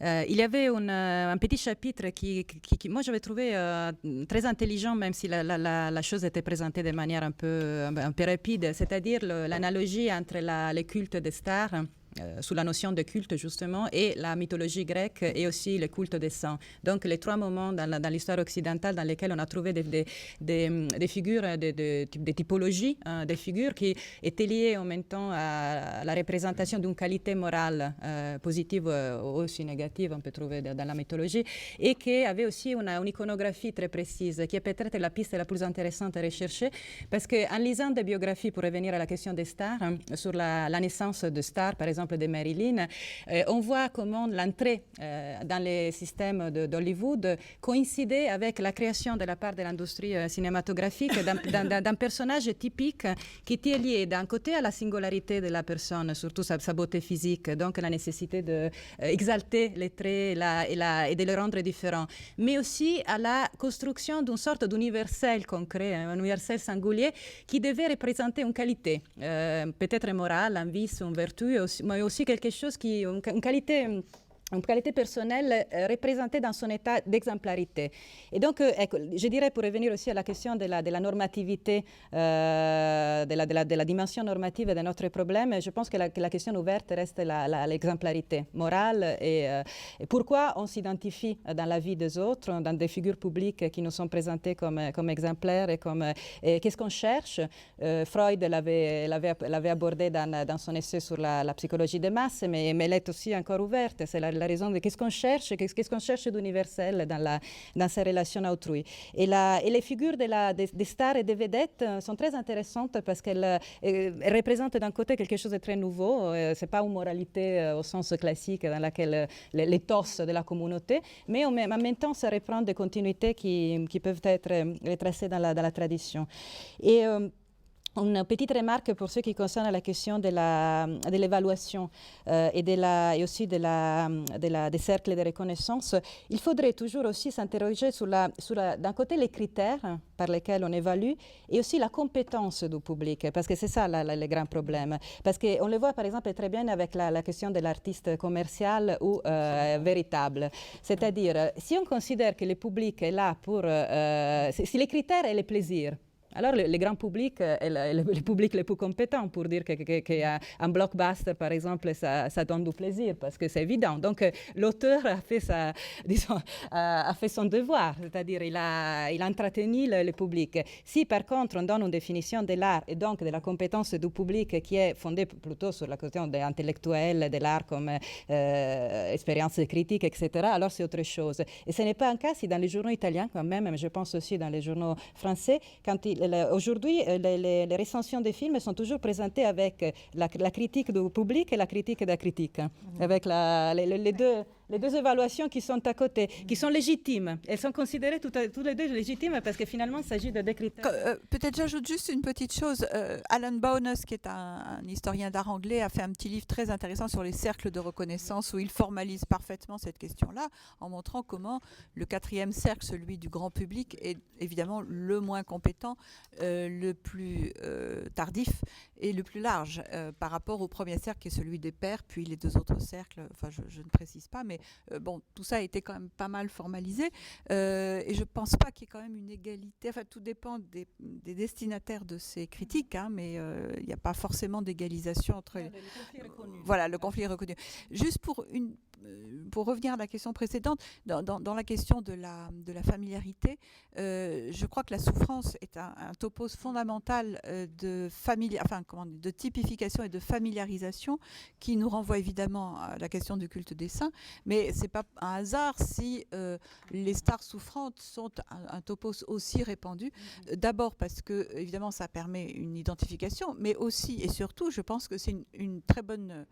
il y avait un petit chapitre qui moi, j'avais trouvé très intelligent, même si la chose était présentée de manière un peu rapide, c'est-à-dire l'analogie entre les cultes des stars, sous la notion de culte justement, et la mythologie grecque et aussi le culte des saints. Donc les trois moments dans l'histoire occidentale dans lesquels on a trouvé des figures, des typologies, des figures qui étaient liées en même temps à la représentation d'une qualité morale positive ou aussi négative, on peut trouver dans la mythologie, et qui avait aussi une iconographie très précise, qui est peut-être la piste la plus intéressante à rechercher, parce qu'en lisant des biographies, pour revenir à la question des stars, sur la naissance de stars, par exemple, de Marilyn, on voit comment l'entrée dans les systèmes d'Hollywood coïncidait avec la création de la part de l'industrie cinématographique d'un personnage typique qui était lié d'un côté à la singularité de la personne, surtout sa beauté physique, donc la nécessité d'exalter les traits et de les rendre différents, mais aussi à la construction d'une sorte d'universel concret, un universel singulier qui devait représenter une qualité, peut-être morale, un vice, une vertu, mais aussi quelque chose une qualité personnelle représentée dans son état d'exemplarité. Et donc, je dirais, pour revenir aussi à la question de la normativité, de la dimension normative de notre problème, je pense que la question ouverte reste l'exemplarité morale et pourquoi on s'identifie dans la vie des autres, dans des figures publiques qui nous sont présentées comme exemplaires et qu'est-ce qu'on cherche. Freud l'avait abordé dans son essai sur la psychologie des masses, mais elle est aussi encore ouverte. C'est la raison de qu'est-ce qu'on cherche d'universel dans ces relations à autrui. Et les figures des stars et des vedettes sont très intéressantes parce qu'elles représentent d'un côté quelque chose de très nouveau. C'est pas une moralité au sens classique dans laquelle l'éthos de la communauté, mais en même temps, ça reprend des continuités qui peuvent être retracées dans la tradition. Et une petite remarque pour ce qui concerne la question de l'évaluation et aussi des cercles de reconnaissance. Il faudrait toujours aussi s'interroger sur d'un côté les critères par lesquels on évalue et aussi la compétence du public, parce que c'est ça le grand problème. Parce qu'on le voit par exemple très bien avec la question de l'artiste commercial ou véritable. C'est-à-dire, si on considère que le public est là pour... si les critères est le plaisir, alors le grand public est le public le plus compétent pour dire qu'un blockbuster, par exemple, ça donne du plaisir, parce que c'est évident. Donc l'auteur a fait son devoir, c'est-à-dire il a entretenu le public. Si par contre on donne une définition de l'art et donc de la compétence du public qui est fondée plutôt sur la question intellectuelle de l'art comme expérience critique, etc., alors c'est autre chose. Et ce n'est pas un cas si dans les journaux italiens quand même, mais je pense aussi dans les journaux français, aujourd'hui, les recensions des films sont toujours présentées avec la critique du public et la critique de la critique, avec les deux évaluations qui sont à côté, qui sont légitimes. Elles sont considérées toutes les deux légitimes parce que finalement, il s'agit de deux critères. Peut-être j'ajoute juste une petite chose. Alan Bowness, qui est un historien d'art anglais, a fait un petit livre très intéressant sur les cercles de reconnaissance où il formalise parfaitement cette question-là en montrant comment le quatrième cercle, celui du grand public, est évidemment le moins compétent, le plus tardif et le plus large par rapport au premier cercle qui est celui des pairs, puis les deux autres cercles, enfin je ne précise pas, mais bon, tout ça a été quand même pas mal formalisé et je ne pense pas qu'il y ait quand même une égalité, enfin tout dépend des destinataires de ces critiques, hein, mais il n'y a pas forcément d'égalisation entre... Le conflit reconnu. Voilà, le conflit est reconnu. Juste pour pour revenir à la question précédente, dans la question de la familiarité, je crois que la souffrance est un topos fondamental de typification et de familiarisation qui nous renvoie évidemment à la question du culte des saints, mais ce n'est pas un hasard si les stars souffrantes sont un topos aussi répandu. D'abord parce que, évidemment, ça permet une identification, mais aussi et surtout, je pense que c'est une très bonne,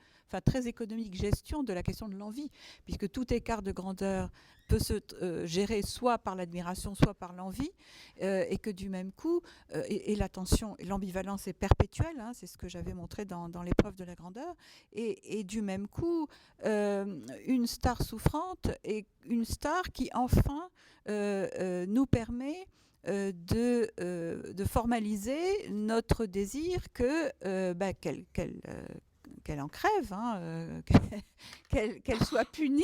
très économique gestion de la question de l'envie, puisque tout écart de grandeur peut se gérer soit par l'admiration, soit par l'envie, et que du même coup, et la tension, l'ambivalence est perpétuelle, hein, c'est ce que j'avais montré dans l'épreuve de la grandeur, et du même coup, une star souffrante est une star qui enfin nous permet de formaliser notre désir qu'elle en crève, hein, qu'elle soit punie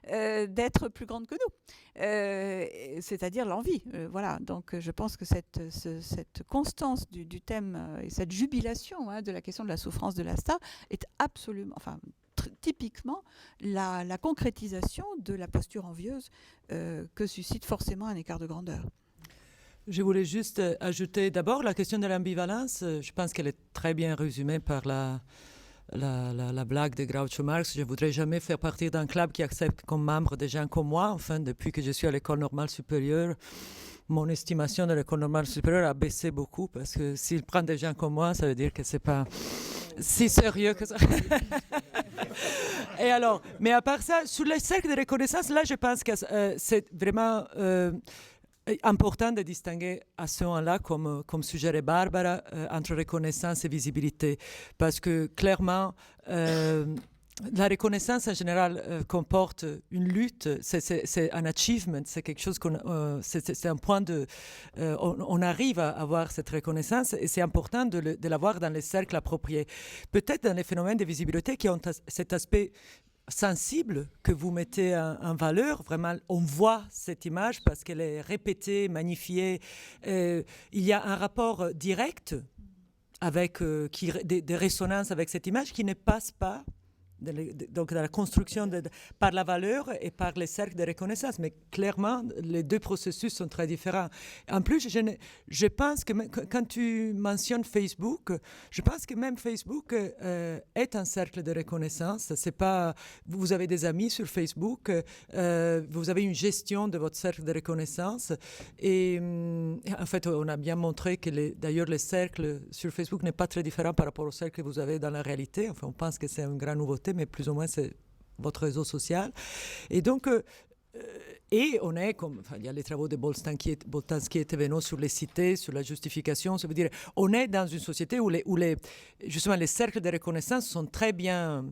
d'être plus grande que nous, c'est-à-dire l'envie. Voilà. Donc je pense que cette constance du thème et cette jubilation, hein, de la question de la souffrance de la star est absolument, typiquement la concrétisation de la posture envieuse que suscite forcément un écart de grandeur. Je voulais juste ajouter d'abord la question de l'ambivalence. Je pense qu'elle est très bien résumée par la blague de Groucho Marx. Je ne voudrais jamais faire partie d'un club qui accepte comme membre des gens comme moi. Enfin, depuis que je suis à l'école normale supérieure, mon estimation de l'école normale supérieure a baissé beaucoup parce que s'il prend des gens comme moi, ça veut dire que ce n'est pas si sérieux que ça. Et alors, mais à part ça, sur les cercles de reconnaissance, là, je pense que c'est vraiment important de distinguer à ce moment-là, comme suggérait Barbara, entre reconnaissance et visibilité. Parce que clairement, la reconnaissance en général comporte une lutte, c'est un achievement, c'est quelque chose c'est un point de... on arrive à avoir cette reconnaissance et c'est important de l'avoir dans les cercles appropriés. Peut-être dans les phénomènes de visibilité qui ont cet aspect sensible que vous mettez en valeur. Vraiment, on voit cette image parce qu'elle est répétée, magnifiée. Il y a un rapport direct avec des résonances avec cette image qui ne passe pas donc dans la construction par la valeur et par les cercles de reconnaissance. Mais clairement, les deux processus sont très différents. En plus, je pense que quand tu mentionnes Facebook, je pense que même Facebook est un cercle de reconnaissance. C'est pas, vous avez des amis sur Facebook, vous avez une gestion de votre cercle de reconnaissance. Et en fait, on a bien montré que d'ailleurs, les cercles sur Facebook n'est pas très différent par rapport au cercle que vous avez dans la réalité. Enfin, on pense que c'est une grande nouveauté, mais plus ou moins c'est votre réseau social. Et donc, et on est comme, il y a les travaux de Boltanski et Thévenot sur les cités, sur la justification. Ça veut dire, on est dans une société où justement les cercles de reconnaissance sont très bien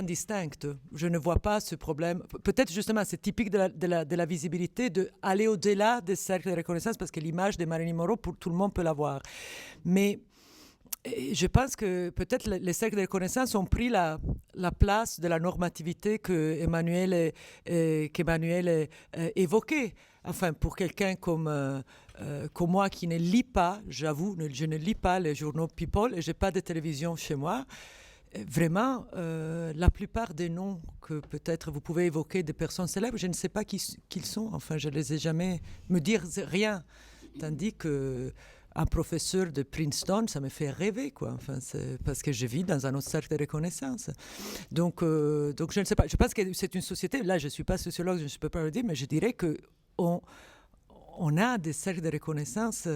distincts. Je ne vois pas ce problème. Peut-être justement, c'est typique de la visibilité d'aller au-delà des cercles de reconnaissance parce que l'image de Marilyn Monroe, pour tout le monde peut l'avoir. Mais je pense que peut-être les cercles de reconnaissance ont pris la place de la normativité qu'Emmanuel évoquait. Enfin, pour quelqu'un comme moi qui ne lit pas, j'avoue, je ne lis pas les journaux People et je n'ai pas de télévision chez moi. Vraiment, la plupart des noms que peut-être vous pouvez évoquer des personnes célèbres, je ne sais pas qui ils sont. Enfin, je ne les ai jamais me dire rien. Tandis que un professeur de Princeton, ça me fait rêver, quoi. Enfin, c'est parce que je vis dans un autre cercle de reconnaissance. Donc, je ne sais pas. Je pense que c'est une société. Là, je ne suis pas sociologue, je ne peux pas le dire, mais je dirais qu'on a des cercles de reconnaissance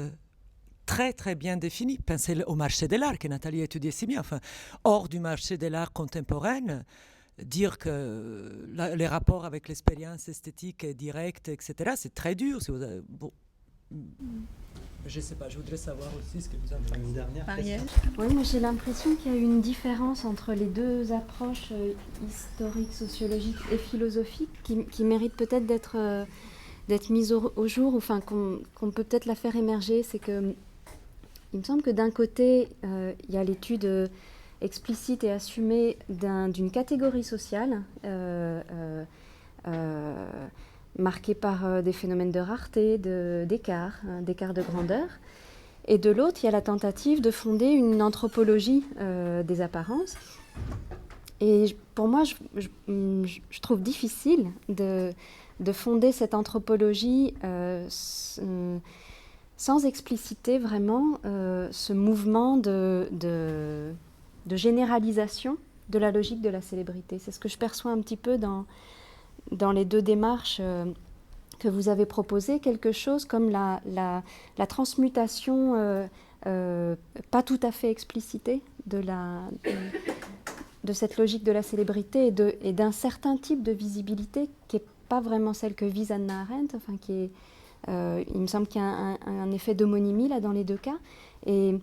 très, très bien définis. Pensez au marché de l'art, que Nathalie a étudié si bien. Enfin, hors du marché de l'art contemporain, dire que les rapports avec l'expérience esthétique est direct, etc., c'est très dur. Si vous avez, bon, je ne sais pas, je voudrais savoir aussi ce que vous avez. Une dernière Marielle. question. Oui, moi j'ai l'impression qu'il y a une différence entre les deux approches historiques, sociologiques et philosophiques qui méritent peut-être d'être mises au jour, enfin qu'on peut peut-être la faire émerger. C'est que il me semble que d'un côté, il y a l'étude explicite et assumée d'une catégorie sociale marquée par des phénomènes de rareté, d'écart de grandeur. Et de l'autre, il y a la tentative de fonder une anthropologie des apparences Et pour moi, je trouve difficile de fonder cette anthropologie sans expliciter vraiment ce mouvement de généralisation de la logique de la célébrité. C'est ce que je perçois un petit peu dans les deux démarches que vous avez proposées, quelque chose comme la transmutation pas tout à fait explicitée de cette logique de la célébrité et d'un certain type de visibilité qui n'est pas vraiment celle que vise Hannah Arendt, enfin qui est, il me semble qu'il y a un effet d'homonymie là dans les deux cas. Et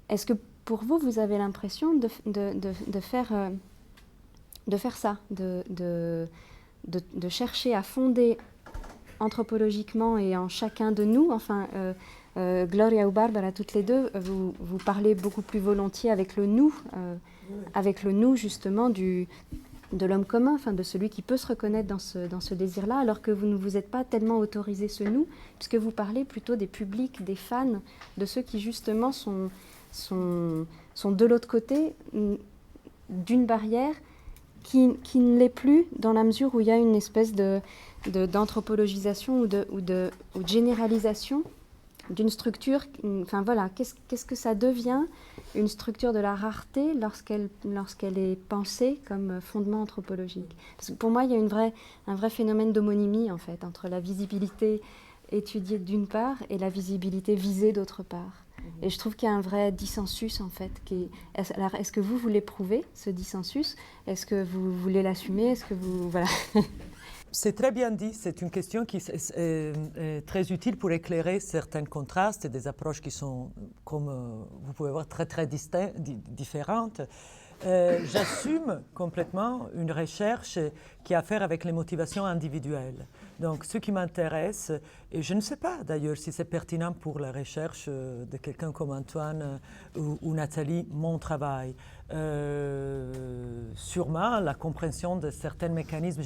est-ce que pour vous, vous avez l'impression de faire ça, de chercher à fonder anthropologiquement et en chacun de nous, enfin, Gloria ou Barbara, toutes les deux, vous parlez beaucoup plus volontiers avec le nous, justement de l'homme commun, enfin, de celui qui peut se reconnaître dans ce désir-là, alors que vous ne vous êtes pas tellement autorisé ce nous, puisque vous parlez plutôt des publics, des fans, de ceux qui justement sont de l'autre côté d'une barrière qui ne l'est plus dans la mesure où il y a une espèce d'anthropologisation ou de généralisation d'une structure. Enfin voilà, qu'est-ce que ça devient une structure de la rareté lorsqu'elle est pensée comme fondement anthropologique? Parce que pour moi, il y a un vrai phénomène d'homonymie en fait entre la visibilité étudiée d'une part et la visibilité visée d'autre part. Et je trouve qu'il y a un vrai dissensus en fait. Alors, est-ce que vous voulez prouver ce dissensus? Est-ce que vous voulez l'assumer? Est-ce que vous... Voilà. C'est très bien dit, c'est une question qui est très utile pour éclairer certains contrastes et des approches qui sont, comme vous pouvez voir, très très différentes. J'assume complètement une recherche qui a à faire avec les motivations individuelles. Donc ce qui m'intéresse, et je ne sais pas d'ailleurs si c'est pertinent pour la recherche de quelqu'un comme Antoine ou Nathalie, mon travail, sûrement la compréhension de certains mécanismes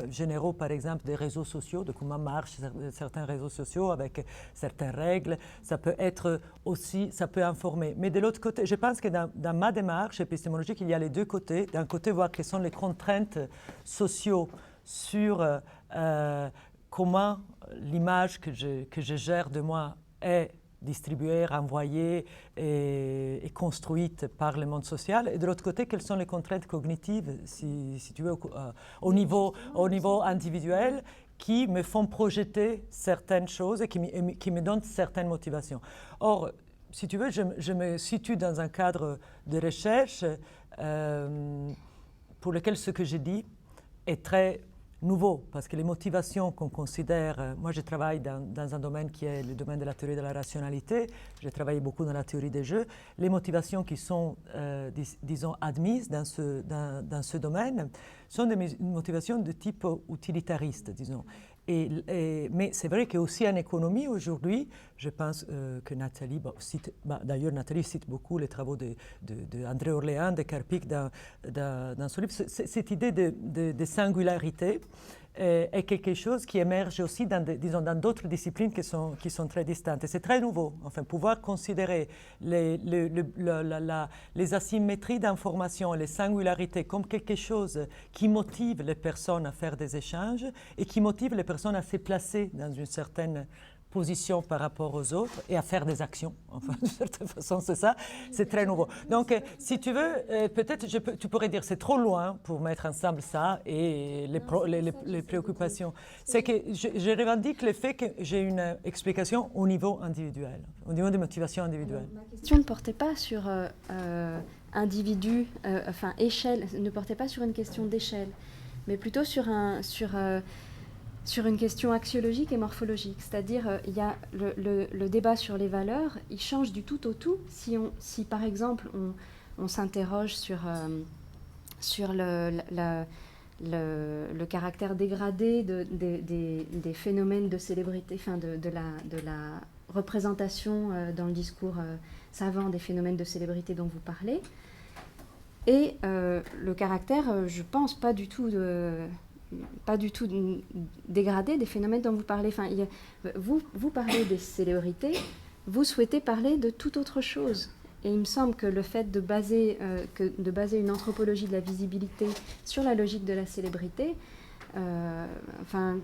généraux, par exemple des réseaux sociaux, de comment marchent certains réseaux sociaux avec certaines règles, ça peut être aussi, ça peut informer. Mais de l'autre côté, je pense que dans ma démarche épistémologique, il y a les deux côtés. D'un côté, voir quelles sont les contraintes sociaux sur comment l'image que je gère de moi est distribuée, renvoyée et construite par le monde social. Et de l'autre côté, quelles sont les contraintes cognitives, si tu veux, au niveau individuel, qui me font projeter certaines choses et qui me donnent certaines motivations. Or, si tu veux, je me situe dans un cadre de recherche pour lequel ce que je dis est très nouveau, parce que les motivations qu'on considère, moi je travaille dans un domaine qui est le domaine de la théorie de la rationalité, j'ai travaillé beaucoup dans la théorie des jeux, les motivations qui sont, disons, admises dans ce domaine sont des motivations de type utilitariste, disons. Mais c'est vrai qu'aussi en économie aujourd'hui, je pense que Nathalie cite, d'ailleurs Nathalie cite beaucoup les travaux de André Orléans, de Karpik dans son livre. Cette idée de singularité est quelque chose qui émerge aussi dans d'autres disciplines qui sont très distantes. Et c'est très nouveau, enfin, pouvoir considérer les asymétries d'information et les singularités comme quelque chose qui motive les personnes à faire des échanges et qui motive les personnes à se placer dans une certaine position par rapport aux autres et à faire des actions. Enfin, de certaine façon, c'est ça. C'est très nouveau. Donc, si tu veux, peut-être tu pourrais dire c'est trop loin pour mettre ensemble ça et les préoccupations. C'est que je revendique le fait que j'ai une explication au niveau individuel, au niveau des motivations individuelles. Ma question ne portait pas sur individu, enfin échelle, ne portait pas sur une question d'échelle, mais plutôt sur une question axiologique et morphologique. C'est-à-dire, il y a le débat sur les valeurs, il change du tout au tout. Si par exemple, on s'interroge sur le caractère dégradé des phénomènes de célébrité, enfin de la représentation dans le discours savant des phénomènes de célébrité dont vous parlez, et le caractère, je pense, pas du tout dégradé des phénomènes dont vous parlez. Enfin, vous parlez des célébrités, vous souhaitez parler de toute autre chose. Et il me semble que le fait de baser une anthropologie de la visibilité sur la logique de la célébrité,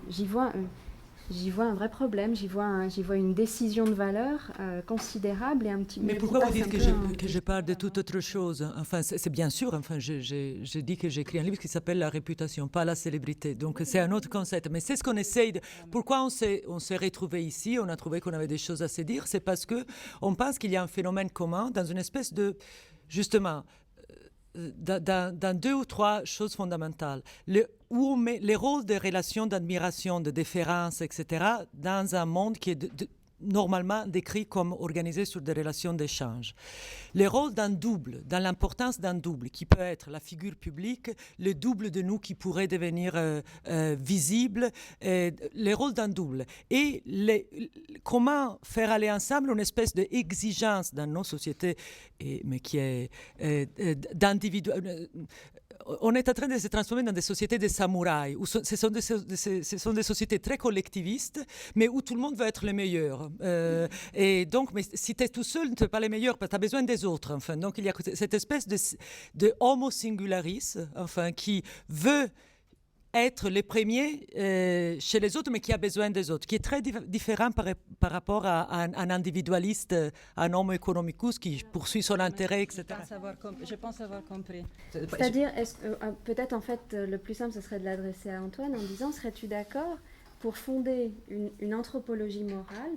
j'y vois un vrai problème, j'y vois une décision de valeur considérable et un petit... Mais pourquoi vous dites que je parle de toute autre chose? Enfin, c'est bien sûr, enfin, j'ai dit que j'ai écrit un livre qui s'appelle La réputation, pas la célébrité. Donc, c'est un autre concept. Mais c'est ce qu'on essaye de... Pourquoi on s'est retrouvés ici? On a trouvé qu'on avait des choses à se dire. C'est parce qu'on pense qu'il y a un phénomène commun dans une espèce de... Justement... Dans 2 ou 3 choses fondamentales. Où on met les rôles de relations d'admiration, de déférence, etc., dans un monde qui est normalement décrit comme organisé sur des relations d'échange. Le rôle d'un double, dans l'importance d'un double, qui peut être la figure publique, le double de nous qui pourrait devenir visible, le rôle d'un double. Et comment faire aller ensemble une espèce d'exigence dans nos sociétés, mais qui est d'individuel. On est en train de se transformer dans des sociétés de samouraïs, où ce sont des sociétés très collectivistes, mais où tout le monde veut être le meilleur. Et donc, mais si tu es tout seul, tu n'es pas le meilleur, parce que tu as besoin des autres. Enfin. Donc, il y a cette espèce de homo singularis, enfin, qui veut être le premier chez les autres, mais qui a besoin des autres, qui est très différent par rapport à un individualiste, un homo economicus qui poursuit son intérêt, etc. Je pense avoir compris. C'est-à-dire, peut-être en fait, le plus simple, ce serait de l'adresser à Antoine en disant, serais-tu d'accord pour fonder une anthropologie morale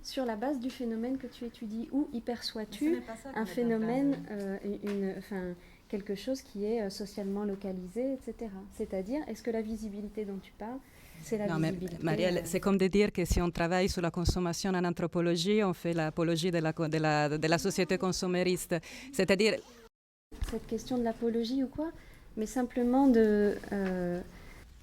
sur la base du phénomène que tu étudies? Où y perçois-tu un phénomène, quelque chose qui est socialement localisé, etc. C'est-à-dire, est-ce que la visibilité dont tu parles, c'est la visibilité... Mais Marielle, c'est comme de dire que si on travaille sur la consommation en anthropologie, on fait l'apologie de la société consommériste. C'est-à-dire... Cette question de l'apologie ou quoi? Mais simplement de...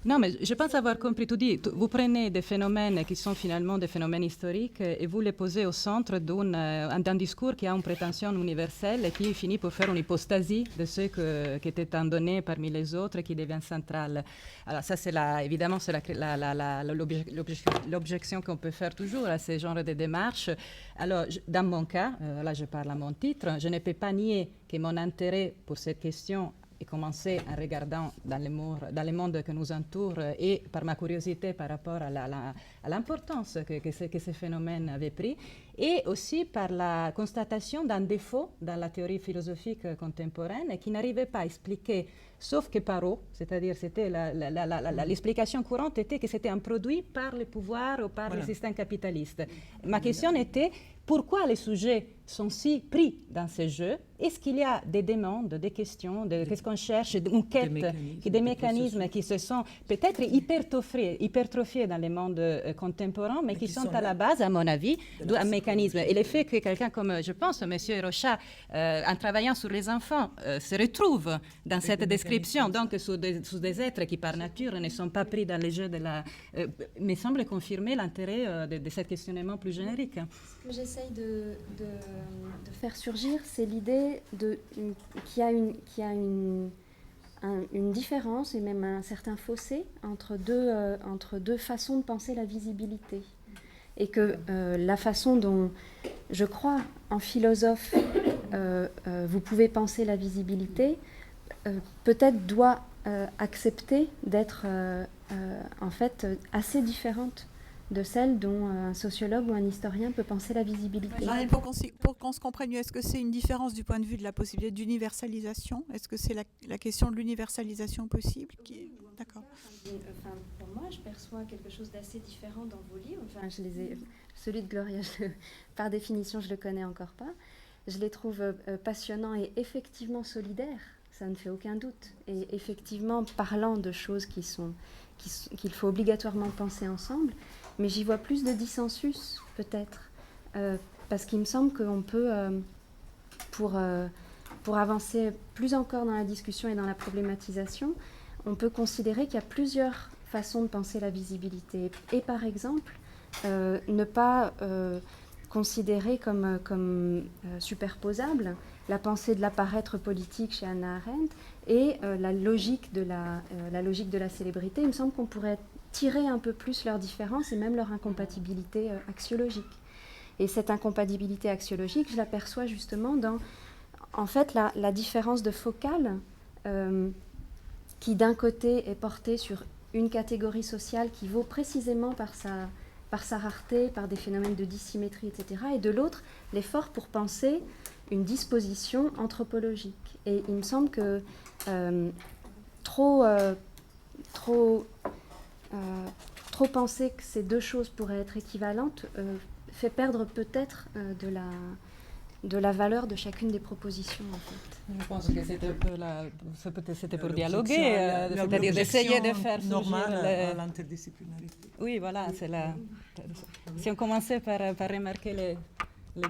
Non, mais je pense avoir compris tout dit. Vous prenez des phénomènes qui sont finalement des phénomènes historiques et vous les posez au centre d'un discours qui a une prétention universelle et qui finit par faire une hypostasie de ce qui était un donné parmi les autres et qui devient central. Alors ça, c'est évidemment, c'est l'objection qu'on peut faire toujours à ce genre de démarches. Alors, dans mon cas, là je parle à mon titre, je ne peux pas nier que mon intérêt pour cette question et commencer en regardant dans le monde que nous entoure et par ma curiosité par rapport à l'importance que ce phénomène avait pris, et aussi par la constatation d'un défaut dans la théorie philosophique contemporaine qui n'arrivait pas à expliquer, sauf que par eau, c'est-à-dire c'était l'explication courante était que c'était un produit par le pouvoir ou par le système capitaliste. Ma question était, pourquoi les sujets sont si pris dans ces jeux? Est-ce qu'il y a des demandes, des questions, qu'est-ce qu'on cherche, une quête, des mécanismes qui se sont peut-être hypertrophiés dans les mondes contemporains, mais qui sont à la base, à mon avis, d'un mécanisme. Et le fait que quelqu'un comme, je pense, M. Rocha, en travaillant sur les enfants, se retrouve dans cette description, donc sous des êtres qui, par nature, ne sont pas pris dans les jeux me semble confirmer l'intérêt de ce questionnement plus générique. Ce que j'essaye de faire surgir, c'est l'idée qu'il y a une différence et même un certain fossé entre deux façons de penser la visibilité. Et que la façon dont, je crois, en philosophe, vous pouvez penser la visibilité, peut-être doit accepter d'être en fait assez différente de celle dont un sociologue ou un historien peut penser la visibilité. Pour qu'on se comprenne mieux, est-ce que c'est une différence du point de vue de la possibilité d'universalisation? Est-ce que c'est la question de l'universalisation possible D'accord. Pour moi, je perçois quelque chose d'assez différent dans vos livres. Enfin, celui de Gloria, par définition, je ne le connais encore pas. Je les trouve passionnants et effectivement solidaires, ça ne fait aucun doute. Et effectivement, parlant de choses qu'il faut obligatoirement penser ensemble, mais j'y vois plus de dissensus, peut-être, parce qu'il me semble qu'on peut, pour avancer plus encore dans la discussion et dans la problématisation, on peut considérer qu'il y a plusieurs façons de penser la visibilité. Et par exemple, ne pas considérer comme superposable la pensée de l'apparaître politique chez Hannah Arendt et la logique de la célébrité. Il me semble qu'on pourrait tirer un peu plus leurs différences et même leur incompatibilité axiologique. Et cette incompatibilité axiologique, je l'aperçois justement dans, en fait, la différence de focale qui d'un côté est portée sur une catégorie sociale qui vaut précisément par sa rareté, par des phénomènes de dissymétrie, etc. Et de l'autre, l'effort pour penser une disposition anthropologique. Et il me semble que trop penser que ces deux choses pourraient être équivalentes fait perdre peut-être de la valeur de chacune des propositions, en fait. Je pense que c'était un peu c'était pour dialoguer, c'est-à-dire d'essayer de faire normale à l'interdisciplinarité. Oui, voilà, c'est la... Si on commençait par remarquer les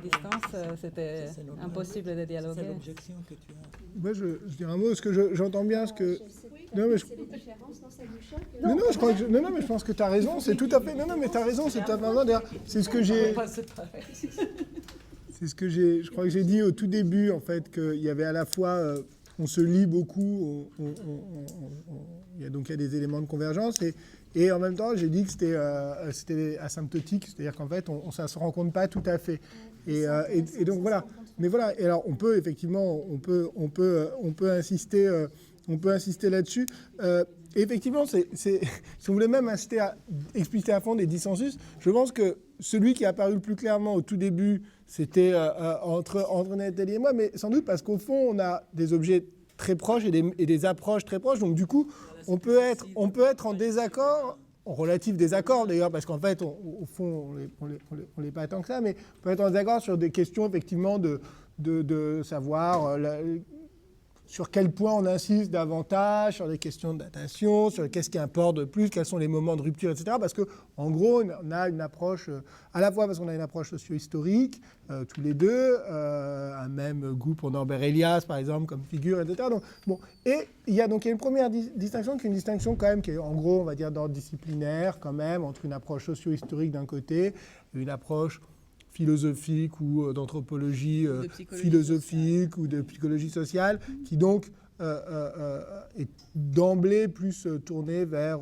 distances, c'était impossible de dialoguer. C'est l'objection que tu as. Moi, je dirais un mot, parce que j'entends bien ce que... Non, mais je crois que mais je pense que tu as raison, c'est tout à fait... Non, mais tu as raison, c'est tout à fait raison. D'ailleurs, c'est ce que j'ai... C'est ce que je crois que j'ai dit au tout début, en fait, qu'il y avait à la fois, on se lit beaucoup, il y a des éléments de convergence, et en même temps, j'ai dit que c'était asymptotique, c'est-à-dire qu'en fait, ça ne se rencontre pas tout à fait. Et donc voilà. Mais voilà, et alors on peut effectivement, on peut insister là-dessus. Effectivement, si on voulait même expliciter à fond des dissensus, je pense que celui qui est apparu le plus clairement au tout début, c'était entre Nathalie et moi, mais sans doute parce qu'au fond, on a des objets très proches et des approches très proches. Donc du coup, on peut être en désaccord, en relatif désaccord d'ailleurs, parce qu'en fait, au fond, on n'est pas tant que ça, mais on peut être en désaccord sur des questions effectivement de savoir... sur quel point on insiste davantage, sur les questions de datation, sur qu'est-ce qui importe de plus, quels sont les moments de rupture, etc. Parce qu'en gros, on a une approche, à la fois parce qu'on a une approche socio-historique, tous les deux, un même goût pour Norbert Elias, par exemple, comme figure, etc. Donc, bon, et il y a une première distinction qui est une distinction quand même qui est, en gros, on va dire, d'ordre disciplinaire, quand même, entre une approche socio-historique d'un côté, et une approche philosophique ou d'anthropologie philosophique ou de psychologie sociale, qui donc est d'emblée plus tournée vers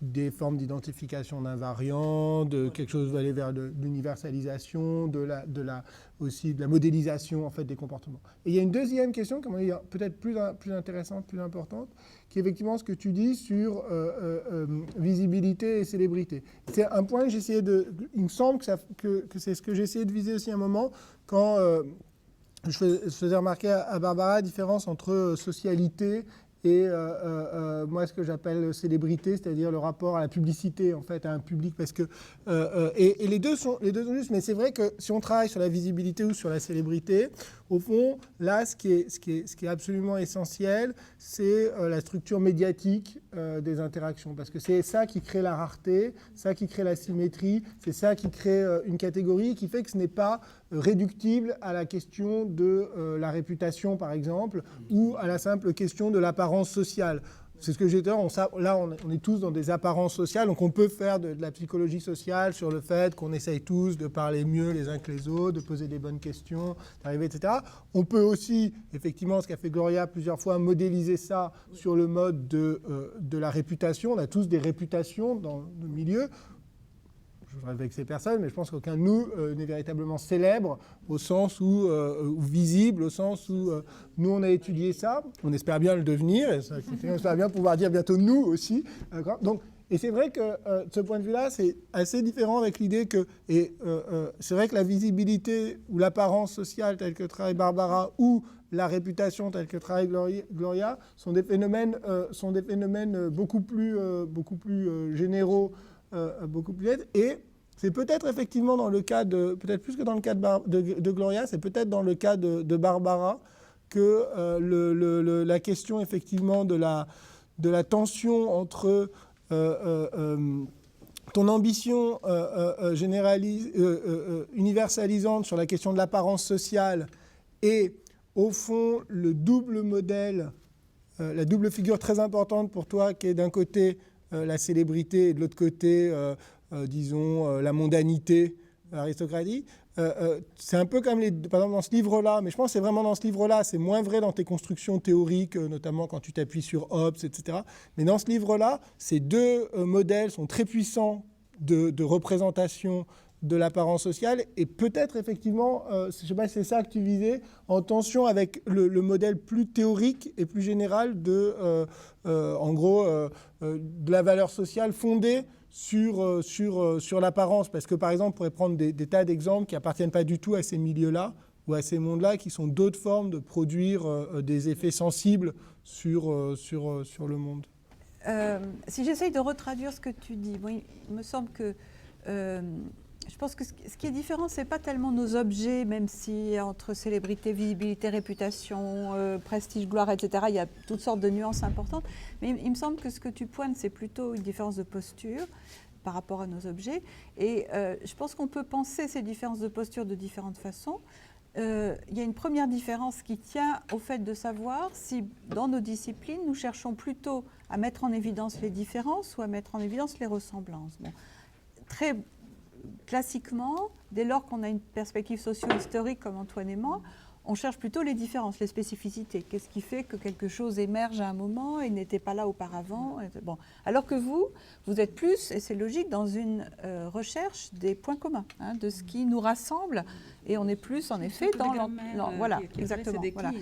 des formes d'identification d'invariants, de quelque chose aller vers l'universalisation, aussi de la modélisation en fait des comportements. Et il y a une deuxième question, peut-être plus intéressante, plus importante, qui est effectivement ce que tu dis sur visibilité et célébrité. C'est un point que j'essayais il me semble que c'est ce que j'ai essayé de viser aussi à un moment quand je faisais remarquer à Barbara la différence entre socialité et moi ce que j'appelle célébrité, c'est-à-dire le rapport à la publicité en fait, à un public, parce que et les deux sont justes, mais c'est vrai que si on travaille sur la visibilité ou sur la célébrité, au fond, là, ce qui est absolument essentiel, c'est la structure médiatique des interactions, parce que c'est ça qui crée la rareté, ça qui crée la symétrie, c'est ça qui crée une catégorie qui fait que ce n'est pas réductible à la question de la réputation, par exemple, ou à la simple question de l'apparence sociale. C'est ce que j'ai dit, là on est tous dans des apparences sociales, donc on peut faire de la psychologie sociale sur le fait qu'on essaye tous de parler mieux les uns que les autres, de poser des bonnes questions, d'arriver, etc. On peut aussi, effectivement, ce qu'a fait Gloria plusieurs fois, modéliser ça sur le mode de la réputation. On a tous des réputations dans le milieu. Je voudrais vexer personne, mais je pense qu'aucun de nous n'est véritablement célèbre au sens où visible, au sens où nous on a étudié ça, on espère bien le devenir, et on espère bien pouvoir dire bientôt nous aussi. Donc, et c'est vrai que de ce point de vue-là, c'est assez différent avec l'idée que, c'est vrai que la visibilité ou l'apparence sociale telle que travaille Barbara ou la réputation telle que travaille Gloria sont des phénomènes beaucoup plus généraux, beaucoup plus aides. Et c'est peut-être effectivement dans le cas peut-être plus que dans le cas de Gloria, c'est peut-être dans le cas de Barbara que la question effectivement de la tension entre ton ambition universalisante sur la question de l'apparence sociale et au fond le double modèle, la double figure très importante pour toi qui est d'un côté la célébrité et de l'autre côté, disons, la mondanité, l'aristocratie. C'est un peu comme par exemple dans ce livre-là, mais je pense que c'est vraiment dans ce livre-là, c'est moins vrai dans tes constructions théoriques, notamment quand tu t'appuies sur Hobbes, etc. Mais dans ce livre-là, ces deux modèles sont très puissants de représentation de l'apparence sociale et peut-être effectivement, je ne sais pas si c'est ça que tu visais, en tension avec le modèle plus théorique et plus général de, en gros, de la valeur sociale fondée sur l'apparence. Parce que par exemple, on pourrait prendre des tas d'exemples qui n'appartiennent pas du tout à ces milieux-là ou à ces mondes-là, qui sont d'autres formes de produire des effets sensibles sur le monde. Si j'essaye de retraduire ce que tu dis, bon, il me semble que je pense que ce qui est différent, ce n'est pas tellement nos objets, même si entre célébrité, visibilité, réputation, prestige, gloire, etc., il y a toutes sortes de nuances importantes. Mais il me semble que ce que tu pointes, c'est plutôt une différence de posture par rapport à nos objets. Et je pense qu'on peut penser ces différences de posture de différentes façons. Il y a une première différence qui tient au fait de savoir si, dans nos disciplines, nous cherchons plutôt à mettre en évidence les différences ou à mettre en évidence les ressemblances. Bon. Très classiquement, dès lors qu'on a une perspective socio-historique comme Antoine et moi, on cherche plutôt les différences, les spécificités. Qu'est-ce qui fait que quelque chose émerge à un moment et n'était pas là auparavant. Bon. Alors que vous êtes plus, et c'est logique, dans une recherche des points communs, hein, de ce qui nous rassemble. Et on est plus, en effet, dans voilà, exactement. Voilà.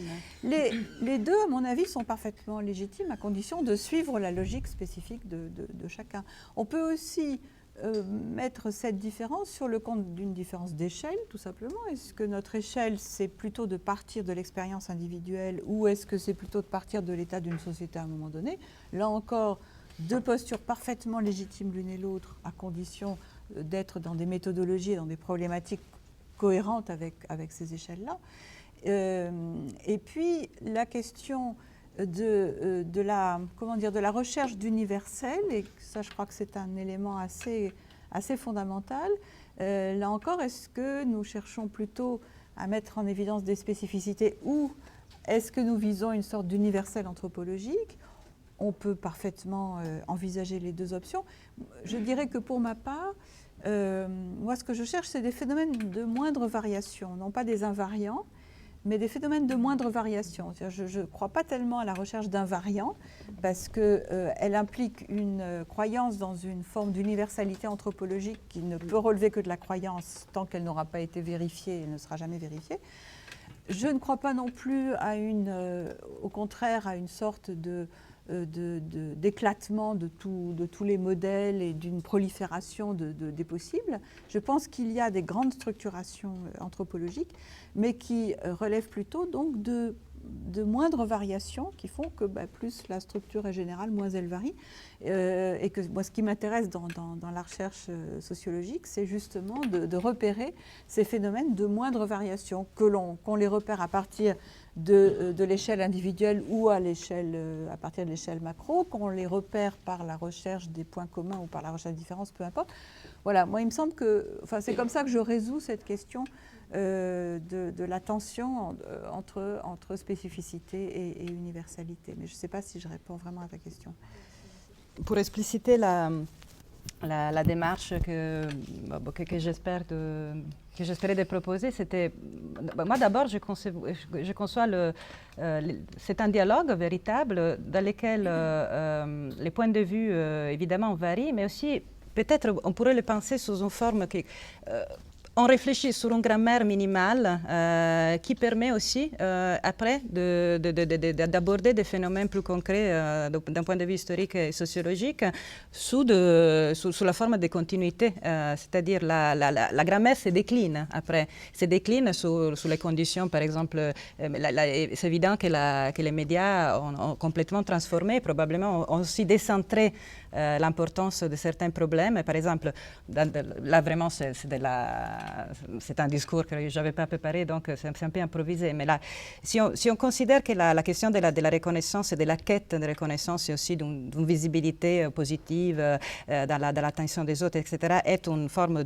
Les deux, à mon avis, sont parfaitement légitimes à condition de suivre la logique spécifique de chacun. On peut aussi mettre cette différence sur le compte d'une différence d'échelle, tout simplement. Est-ce que notre échelle, c'est plutôt de partir de l'expérience individuelle ou est-ce que c'est plutôt de partir de l'état d'une société à un moment donné? Là encore, deux postures parfaitement légitimes l'une et l'autre, à condition d'être dans des méthodologies et dans des problématiques cohérentes avec ces échelles-là. Et puis, la question de la recherche d'universel, et ça je crois que c'est un élément assez fondamental. Là encore, est-ce que nous cherchons plutôt à mettre en évidence des spécificités ou est-ce que nous visons une sorte d'universel anthropologique? On peut parfaitement envisager les deux options. Je dirais que pour ma part, moi ce que je cherche, c'est des phénomènes de moindre variation, non pas des invariants, mais des phénomènes de moindre variation. Je ne crois pas tellement à la recherche d'invariants parce qu'elle implique une croyance dans une forme d'universalité anthropologique qui ne peut relever que de la croyance tant qu'elle n'aura pas été vérifiée et ne sera jamais vérifiée. Je ne crois pas non plus au contraire à une sorte d'éclatement de tous les modèles et d'une prolifération des possibles. Je pense qu'il y a des grandes structurations anthropologiques, mais qui relèvent plutôt donc de moindres variations qui font que plus la structure est générale, moins elle varie. Et que moi, ce qui m'intéresse dans la recherche sociologique, c'est justement de repérer ces phénomènes de moindre variation, qu'on les repère à partir de l'échelle individuelle ou à partir de l'échelle macro, qu'on les repère par la recherche des points communs ou par la recherche des différences, peu importe. Voilà, moi il me semble que, c'est comme ça que je résous cette question de la tension entre spécificité et universalité. Mais je ne sais pas si je réponds vraiment à ta question. Pour expliciter la démarche que j'espérais de proposer, c'était... Moi d'abord, je conçois c'est un dialogue véritable dans lequel les points de vue évidemment varient, mais aussi peut-être on pourrait le penser sous une forme qui... on réfléchit sur une grammaire minimale qui permet aussi, après, d'aborder des phénomènes plus concrets d'un point de vue historique et sociologique sous la forme de continuité. C'est-à-dire la grammaire se décline après. Se décline sous les conditions, par exemple, c'est évident que les médias ont complètement transformé, probablement ont aussi décentré l'importance de certains problèmes. Par exemple, là vraiment c'est un discours que je n'avais pas préparé, donc c'est un peu improvisé. Mais là, si on considère que la question de la reconnaissance et de la quête de reconnaissance et aussi d'une visibilité positive dans l'attention des autres, etc., est une forme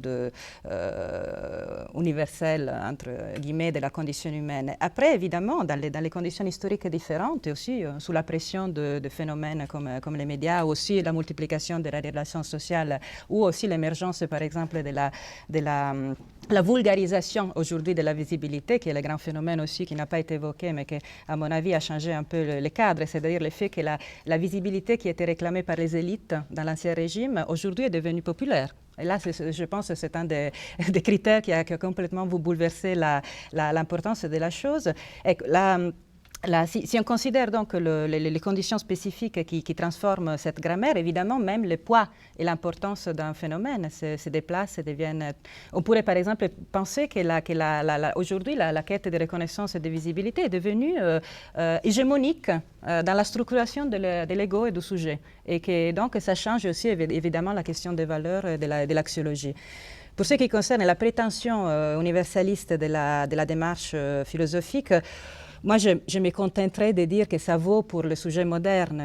universelle, entre guillemets, de la condition humaine. Après, évidemment, dans les conditions historiques différentes, et aussi sous la pression de phénomènes comme les médias, aussi la multiplication de la relation sociale, ou aussi l'émergence, par exemple, de la la vulgarisation aujourd'hui de la visibilité, qui est le grand phénomène aussi qui n'a pas été évoqué, mais qui, à mon avis, a changé un peu le cadre, c'est-à-dire le fait que la visibilité qui était réclamée par les élites dans l'Ancien Régime, aujourd'hui est devenue populaire. Et là, je pense que c'est un des critères qui a complètement bouleversé l'importance de la chose. Et si on considère donc les conditions spécifiques qui transforment cette grammaire, évidemment, même le poids et l'importance d'un phénomène se déplacent et deviennent... On pourrait par exemple penser que aujourd'hui, la quête de reconnaissance et de visibilité est devenue hégémonique dans la structuration de l'ego et du sujet. Et que donc ça change aussi évidemment la question des valeurs et de l'axiologie. Pour ce qui concerne la prétention universaliste de la démarche philosophique, moi, je me contenterai de dire que ça vaut pour le sujet moderne.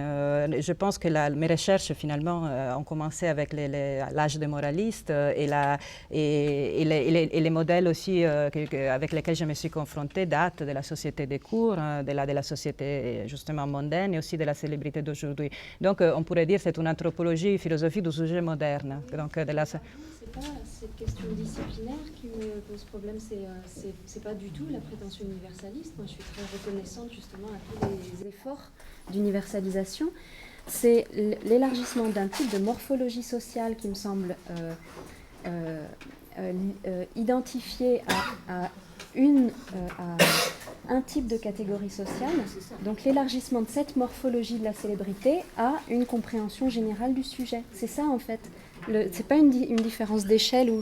Je pense que mes recherches, finalement, ont commencé avec l'âge des moralistes et les modèles aussi avec lesquels je me suis confrontée datent de la société des cours, de la société justement mondaine et aussi de la célébrité d'aujourd'hui. Donc, on pourrait dire que c'est une anthropologie philosophique du sujet moderne. Donc, C'est pas cette question disciplinaire qui me pose problème, c'est pas du tout la prétention universaliste. Moi, je suis très reconnaissante justement à tous les efforts d'universalisation. C'est l'élargissement d'un type de morphologie sociale qui me semble identifié à un type de catégorie sociale. Donc l'élargissement de cette morphologie de la célébrité à une compréhension générale du sujet. C'est ça en fait. C'est pas une différence d'échelle où...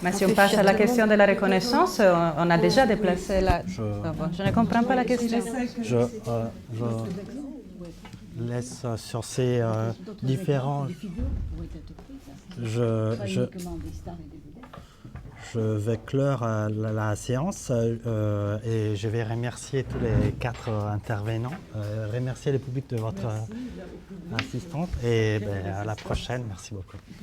Mais si on passe à la question de la reconnaissance, on a déjà déplacé la... Je ne comprends pas la question. Je laisse sur ces différents... Je vais clore la séance et je vais remercier tous les 4 intervenants, remercier le public de votre assistance et à la prochaine. Merci beaucoup.